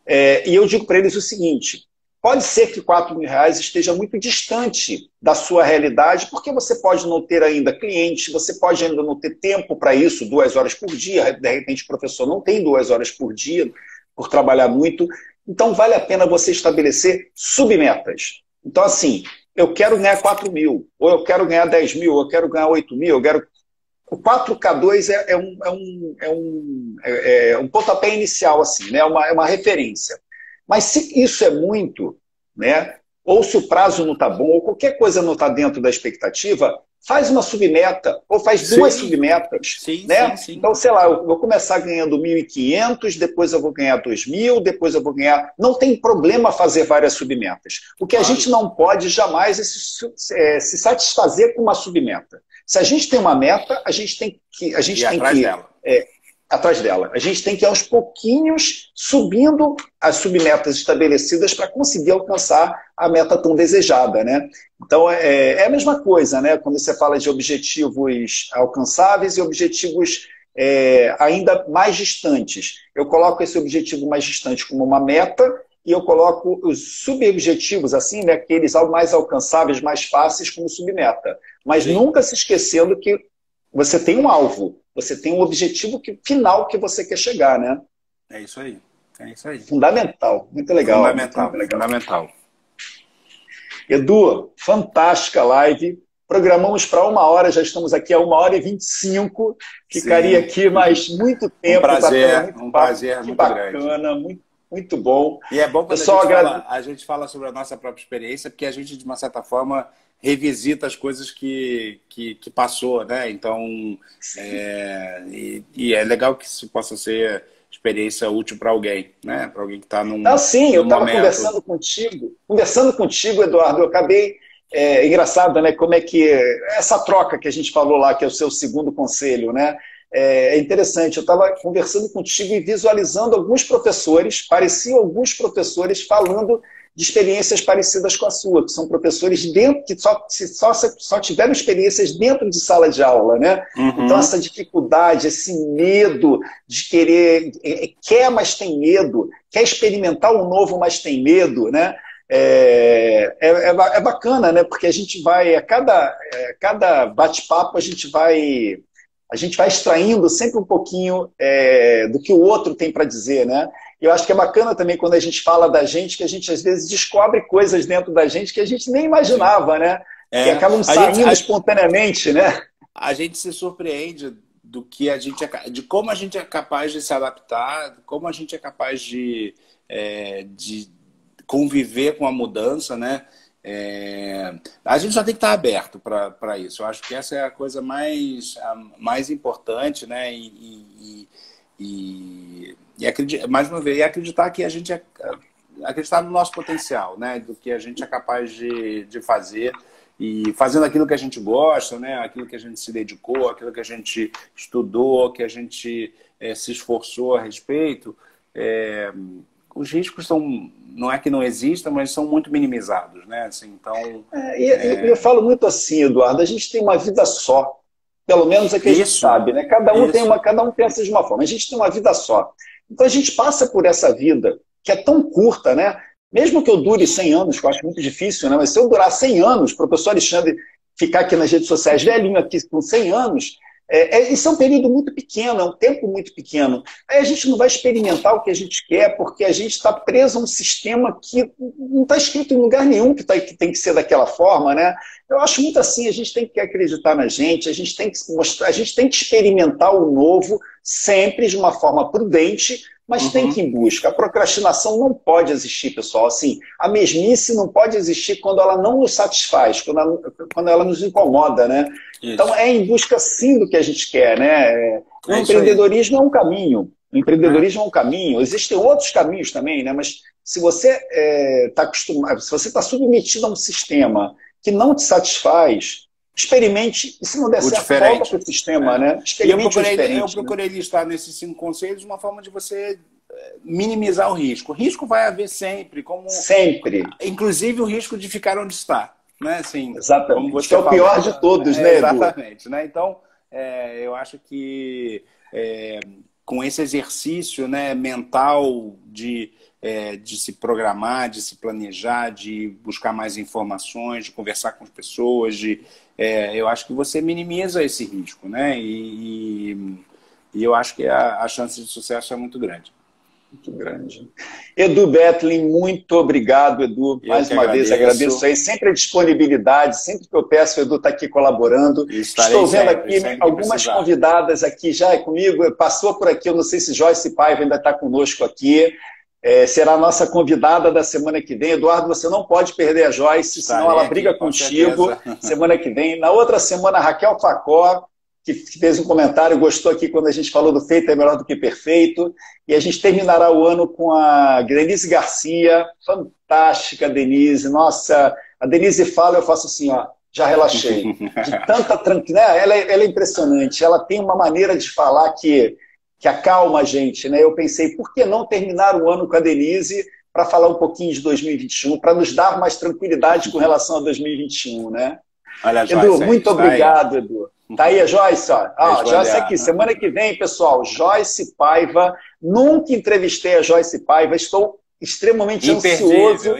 E eu digo para eles o seguinte, pode ser que R$4.000 esteja muito distante da sua realidade, porque você pode não ter ainda clientes, você pode ainda não ter tempo para isso, 2 horas por dia, de repente o professor não tem 2 horas por dia, por trabalhar muito, então vale a pena você estabelecer submetas. Então assim, eu quero ganhar 4.000, ou eu quero ganhar 10.000, ou eu quero ganhar 8.000, eu quero o 4K2 é um pontapé inicial, assim, né? É uma referência. Mas se isso é muito, né? Ou se o prazo não está bom, ou qualquer coisa não está dentro da expectativa, faz uma submeta, ou faz duas submetas, sim, né? sim, sim. Então, sei lá, eu vou começar ganhando 1.500, depois eu vou ganhar 2.000, depois eu vou ganhar... Não tem problema fazer várias submetas. O que a gente não pode jamais é se satisfazer com uma submeta. Se a gente tem uma meta, a gente tem que... atrás dela. A gente tem que ir aos pouquinhos subindo as submetas estabelecidas para conseguir alcançar a meta tão desejada, né? Então, é a mesma coisa, né? Quando você fala de objetivos alcançáveis e objetivos ainda mais distantes. Eu coloco esse objetivo mais distante como uma meta e eu coloco os subobjetivos, assim, né? Aqueles mais alcançáveis, mais fáceis, como submeta. Mas nunca se esquecendo que você tem um alvo, você tem um objetivo final que você quer chegar, né? É isso aí. É isso aí. Fundamental. Muito legal. Fundamental. Muito legal. Fundamental. Edu, fantástica live. Programamos para 1 hora, já estamos aqui a 1h25. Ficaria aqui mais muito tempo. Um prazer muito grande. Bacana, muito bom. E é bom quando a gente fala sobre a nossa própria experiência, porque a gente, de uma certa forma, revisita as coisas que passou, né? Então, e é legal que isso possa ser experiência útil para alguém, né? Para alguém que está num sim, eu estava conversando contigo, Eduardo, eu acabei... engraçado, né? Como é que... Essa troca que a gente falou lá, que é o seu segundo conselho, né? É interessante, eu estava conversando contigo e visualizando alguns professores, pareciam alguns professores falando de experiências parecidas com a sua, que são professores que só tiveram experiências dentro de sala de aula, né? Uhum. Então, essa dificuldade, esse medo de querer... Quer, mas tem medo. Quer experimentar o novo, mas tem medo, né? É bacana, né? Porque a gente vai... A cada bate-papo, a gente vai extraindo sempre um pouquinho do que o outro tem para dizer, né? Eu acho que é bacana também quando a gente fala da gente, que a gente às vezes descobre coisas dentro da gente que a gente nem imaginava, né? Que acabam saindo espontaneamente, né? A gente se surpreende de como a gente é capaz de se adaptar, como a gente é capaz de conviver com a mudança, né? A gente só tem que estar aberto para isso. Eu acho que essa é a coisa mais importante, né? Mais uma vez, acreditar que acreditar no nosso potencial, né? Do que a gente é capaz de fazer e fazendo aquilo que a gente gosta, né? Aquilo que a gente se dedicou, aquilo que a gente estudou, que a gente se esforçou a respeito. Os riscos não é que não existam, mas são muito minimizados, né? Assim, então, eu falo muito assim, Eduardo, a gente tem uma vida só. Pelo menos é que a gente sabe, né? Cada um pensa de uma forma. A gente tem uma vida só. Então a gente passa por essa vida, que é tão curta, né? Mesmo que eu dure 100 anos, que eu acho muito difícil, né? Mas se eu durar 100 anos, o professor Alexandre ficar aqui nas redes sociais, velhinho aqui com 100 anos, isso é um período muito pequeno, é um tempo muito pequeno. Aí a gente não vai experimentar o que a gente quer, porque a gente está preso a um sistema que não está escrito em lugar nenhum que tem que ser daquela forma, né? Eu acho muito assim, a gente tem que acreditar na gente, a gente tem que mostrar, a gente tem que experimentar o novo sempre de uma forma prudente, mas tem que ir em busca. A procrastinação não pode existir, pessoal. Assim, a mesmice não pode existir quando ela não nos satisfaz, quando ela nos incomoda, né? Isso. Então, é em busca, sim, do que a gente quer, né? O empreendedorismo é um caminho. O empreendedorismo é um caminho. Existem outros caminhos também, né? Mas se você está acostumado, se você está submetido a um sistema que não te satisfaz, experimente, e se não der certo, volta para o sistema, né? Experimente eu procurei listar nesses 5 conselhos uma forma de você minimizar o risco. O risco vai haver sempre. Sempre. Inclusive o risco de ficar onde está. Né? Assim, exatamente. Como você que é o pior de todos, né, Edu? Exatamente. Né? Então, eu acho que com esse exercício, né, mental de se programar, de se planejar, de buscar mais informações, de conversar com as pessoas, eu acho que você minimiza esse risco, né? E eu acho que a chance de sucesso é muito grande. Muito grande. Edu Betlin, muito obrigado, Edu. Mais uma vez, agradeço aí. Sempre a disponibilidade, sempre que eu peço, o Edu está aqui colaborando. Estou vendo aqui algumas convidadas aqui já comigo, passou por aqui, eu não sei se Joyce Paiva ainda está conosco aqui. Será a nossa convidada da semana que vem. Eduardo, você não pode perder a Joyce, senão ela briga contigo semana que vem. Na outra semana, Raquel Facó, que fez um comentário, gostou aqui quando a gente falou do feito é melhor do que perfeito. E a gente terminará o ano com a Denise Garcia, fantástica Denise. Nossa, a Denise fala, eu faço assim, ó, já relaxei. De tanta tranquilidade, ela é impressionante. Ela tem uma maneira de falar que acalma a gente, né? Eu pensei, por que não terminar o ano com a Denise para falar um pouquinho de 2021, para nos dar mais tranquilidade com relação a 2021, né? Olha, Edu, Joyce, muito obrigado, aí. Edu. Tá aí a Joyce, ó. Joyce aqui, semana que vem, pessoal, Joyce Paiva. Nunca entrevistei a Joyce Paiva, estou extremamente ansioso.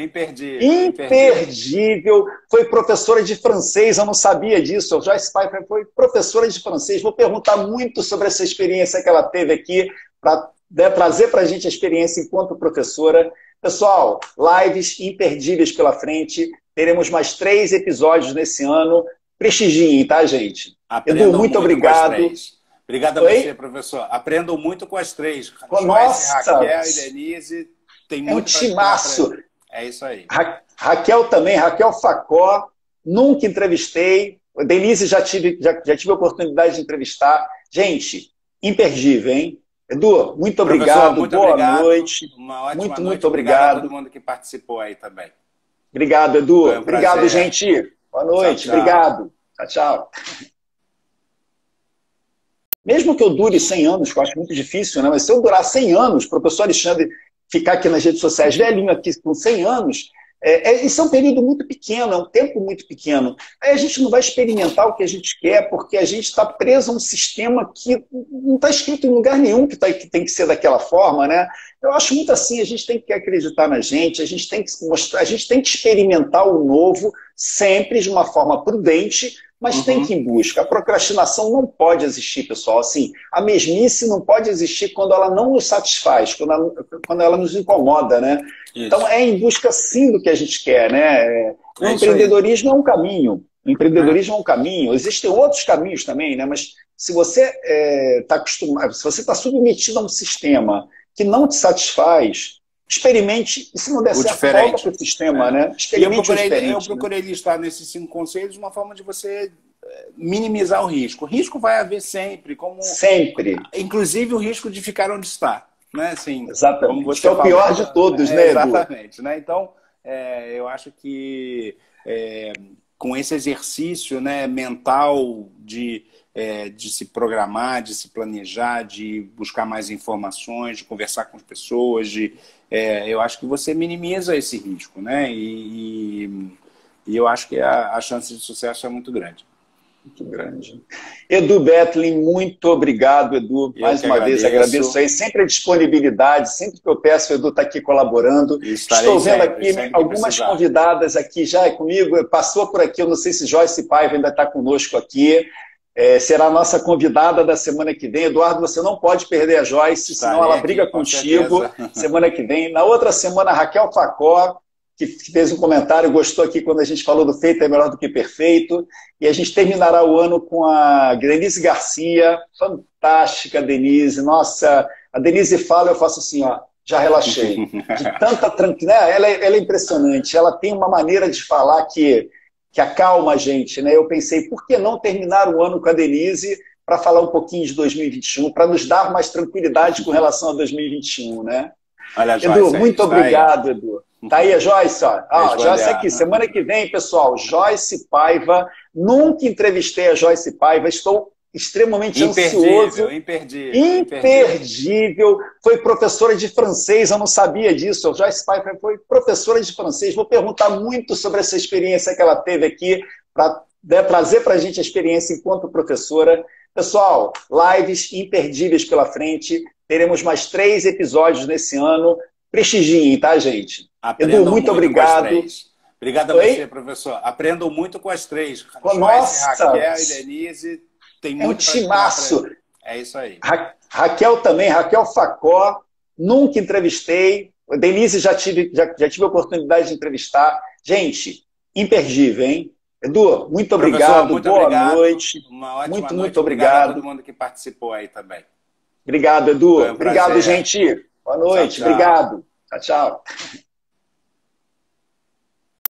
Imperdível. Foi professora de francês, eu não sabia disso. A Joyce Paiva foi professora de francês. Vou perguntar muito sobre essa experiência que ela teve aqui, para trazer para a gente a experiência enquanto professora. Pessoal, lives imperdíveis pela frente. Teremos mais 3 episódios nesse ano. Prestigiem, tá, gente? Aprendam Edu, muito obrigado. Obrigado a você, professor. Aprendam muito com as 3. Nossa! Raquel e Denise. Tem muito um timaço. É isso aí. Raquel também, Raquel Facó. Nunca entrevistei. Denise já tive a oportunidade de entrevistar. Gente, imperdível, hein? Edu, muito obrigado. Muito boa obrigado. Noite. Uma ótima noite. Muito obrigado. A todo mundo que participou aí também. Obrigado, Edu. Obrigado, prazer. gente. Boa noite. Tchau, tchau. Obrigado. Tchau. Mesmo que eu dure 100 anos, que eu acho muito difícil, né? Mas se eu durar 100 anos, o professor Alexandre ficar aqui nas redes sociais velhinho aqui com 100 anos, isso é um período muito pequeno, é um tempo muito pequeno. Aí a gente não vai experimentar o que a gente quer, porque a gente está preso a um sistema que não está escrito em lugar nenhum que tem que ser daquela forma, né? Eu acho muito assim, a gente tem que acreditar na gente, a gente tem que mostrar, a gente tem que experimentar o novo sempre de uma forma prudente, mas tem que ir em busca. A procrastinação não pode existir, pessoal. Assim, a mesmice não pode existir quando ela não nos satisfaz, quando ela nos incomoda, né? Isso. Então, é em busca, sim, do que a gente quer, né? O empreendedorismo é um caminho. O empreendedorismo é um caminho. Existem outros caminhos também, né? Mas se você está acostumado, se você está submetido a um sistema que não te satisfaz, experimente, e se não der certo, volta para o sistema, né? Experimente eu procurei listar nesses 5 conselhos uma forma de você minimizar o risco. O risco vai haver sempre, sempre. Inclusive o risco de ficar onde está, né? Assim, exatamente. Como você é o pior de todos, né, Edu? Exatamente, né? Então, eu acho que com esse exercício, né, mental de se programar, de se planejar, de buscar mais informações, de conversar com as pessoas, eu acho que você minimiza esse risco, né? E eu acho que a chance de sucesso é muito grande. Muito grande. Edu Betlin, muito obrigado, Edu. Mais uma vez, agradeço aí. Sempre a disponibilidade, sempre que eu peço, o Edu está aqui colaborando. Estou vendo aqui algumas convidadas aqui já comigo. Passou por aqui, eu não sei se Joyce Paiva ainda está conosco aqui. Será a nossa convidada da semana que vem. Eduardo, você não pode perder a Joyce, senão ela briga contigo semana que vem. Na outra semana, Raquel Facó, que fez um comentário, gostou aqui quando a gente falou do feito é melhor do que perfeito. E a gente terminará o ano com a Denise Garcia, fantástica Denise. Nossa, a Denise fala, eu faço assim, ó, já relaxei. De tanta tranquilidade, ela é impressionante. Ela tem uma maneira de falar que acalma a gente, né? Eu pensei, por que não terminar o ano com a Denise para falar um pouquinho de 2021, para nos dar mais tranquilidade com relação a 2021, né? Olha, Joyce, Edu, muito obrigado, Edu. Tá aí a Joyce, ó. Joyce aqui, semana que vem, pessoal, Joyce Paiva. Nunca entrevistei a Joyce Paiva, estou extremamente ansioso. Imperdível. Foi professora de francês, eu não sabia disso. A Joyce Paiva foi professora de francês. Vou perguntar muito sobre essa experiência que ela teve aqui, para trazer para a gente a experiência enquanto professora. Pessoal, lives imperdíveis pela frente. Teremos mais 3 episódios nesse ano. Prestigiem, tá, gente? Edu, muito obrigado. Obrigado a você, professor. Aprendam muito com as 3. Nossa! Raquel e Denise. Tem muito um timaço. É isso aí. Raquel também, Raquel Facó. nunca entrevistei. A Denise já tive a oportunidade de entrevistar. Gente, imperdível, hein? Edu, muito obrigado, muito boa obrigado. noite. Uma ótima noite. Muito obrigado. A todo mundo que participou aí também. Obrigado, Edu. Obrigado, prazer. gente. Boa noite. Tchau, tchau. Obrigado. Tchau, tchau.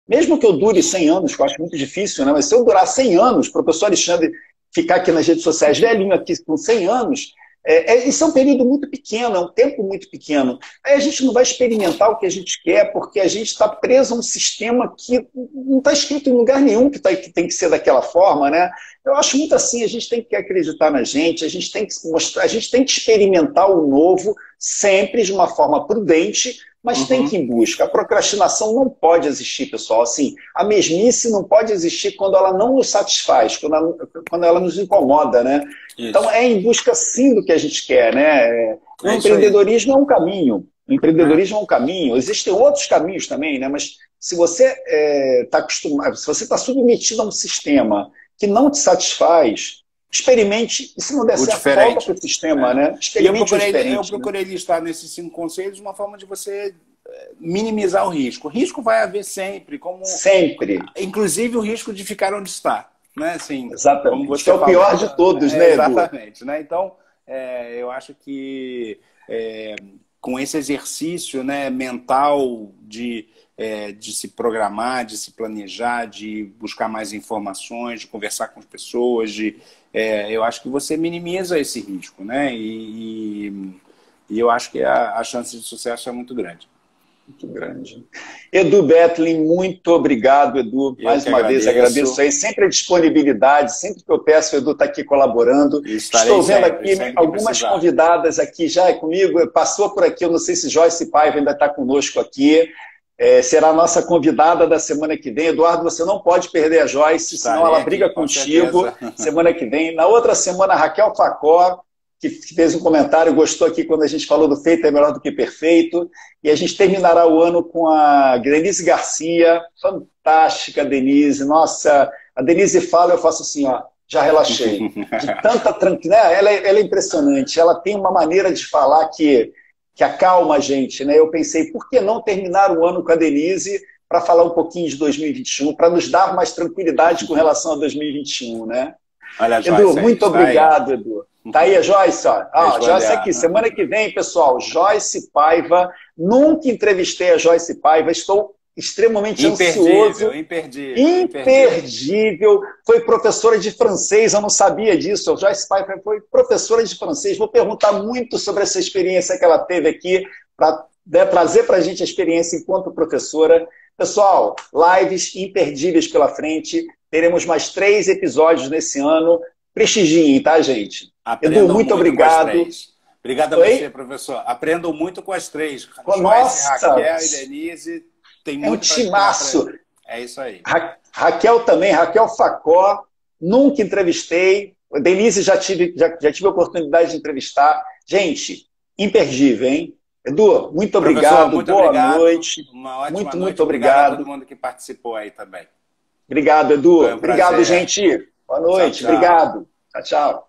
Mesmo que eu dure 100 anos, que eu acho muito difícil, né? Mas se eu durar 100 anos, o professor Alexandre ficar aqui nas redes sociais, velhinho aqui com 100 anos, isso é um período muito pequeno, é um tempo muito pequeno. Aí a gente não vai experimentar o que a gente quer, porque a gente está preso a um sistema que não está escrito em lugar nenhum que tem que ser daquela forma, né? Eu acho muito assim, a gente tem que acreditar na gente, a gente tem que mostrar, a gente tem que experimentar o novo sempre de uma forma prudente, mas tem que ir em busca. A procrastinação não pode existir, pessoal. Assim, a mesmice não pode existir quando ela não nos satisfaz, quando ela nos incomoda, né? Isso. Então, é em busca, sim, do que a gente quer, né? O empreendedorismo é um caminho. O empreendedorismo é um caminho. Existem outros caminhos também, né? Mas se você está acostumado, se você está submetido a um sistema que não te satisfaz, experimente, e se não der certo, volta para o sistema, né? Experimente o diferente. Eu procurei listar nesses 5 conselhos uma forma de você minimizar o risco. O risco vai haver sempre. Sempre. Inclusive o risco de ficar onde está. Né? Assim, exatamente. Como você é o pior de todos, né, Edu? Exatamente. Né? Então, eu acho que com esse exercício, né, mental de se programar, de se planejar, de buscar mais informações, de conversar com as pessoas, eu acho que você minimiza esse risco, né? E eu acho que a chance de sucesso é muito grande. Muito grande. Edu Bettelin, muito obrigado, Edu. Mais uma vez, agradeço aí. Sempre a disponibilidade, sempre que eu peço, o Edu está aqui colaborando. Estou vendo aqui algumas convidadas aqui já comigo. Passou por aqui, eu não sei se Joyce Paiva ainda está conosco aqui. Será a nossa convidada da semana que vem. Eduardo, você não pode perder a Joyce, senão ela briga contigo semana que vem. Na outra semana, Raquel Facó, que fez um comentário, gostou aqui quando a gente falou do feito é melhor do que perfeito. E a gente terminará o ano com a Denise Garcia, fantástica Denise. Nossa, a Denise fala, eu faço assim, ó, já relaxei. De tanta tranquilidade, ela é impressionante. Ela tem uma maneira de falar que acalma a gente, né? Eu pensei, por que não terminar o ano com a Denise para falar um pouquinho de 2021, para nos dar mais tranquilidade com relação a 2021, né? Olha, Edu, Joyce, muito obrigado, Edu. Tá aí a Joyce, ó. Joyce aqui, semana que vem, pessoal, Joyce Paiva. Nunca entrevistei a Joyce Paiva, estou extremamente ansioso. Imperdível. Foi professora de francês, eu não sabia disso. A Joyce Paiva foi professora de francês. Vou perguntar muito sobre essa experiência que ela teve aqui, para trazer para a gente a experiência enquanto professora. Pessoal, lives imperdíveis pela frente. Teremos mais 3 episódios nesse ano. Prestigiem, tá, gente? Aprendam Edu, muito obrigado. Obrigado a você, professor. Aprendam muito com as 3. Nossa! Raquel e Denise. Tem muito um timaço. É isso aí. Raquel também, Raquel Facó. Nunca entrevistei. A Denise já tive a oportunidade de entrevistar. Gente, imperdível, hein? Edu, muito obrigado. Boa noite. Uma ótima noite. Muito obrigado. A todo mundo que participou aí também. Obrigado, Edu. Obrigado, gente. Boa noite. Tchau, tchau. Obrigado. Tchau, tchau.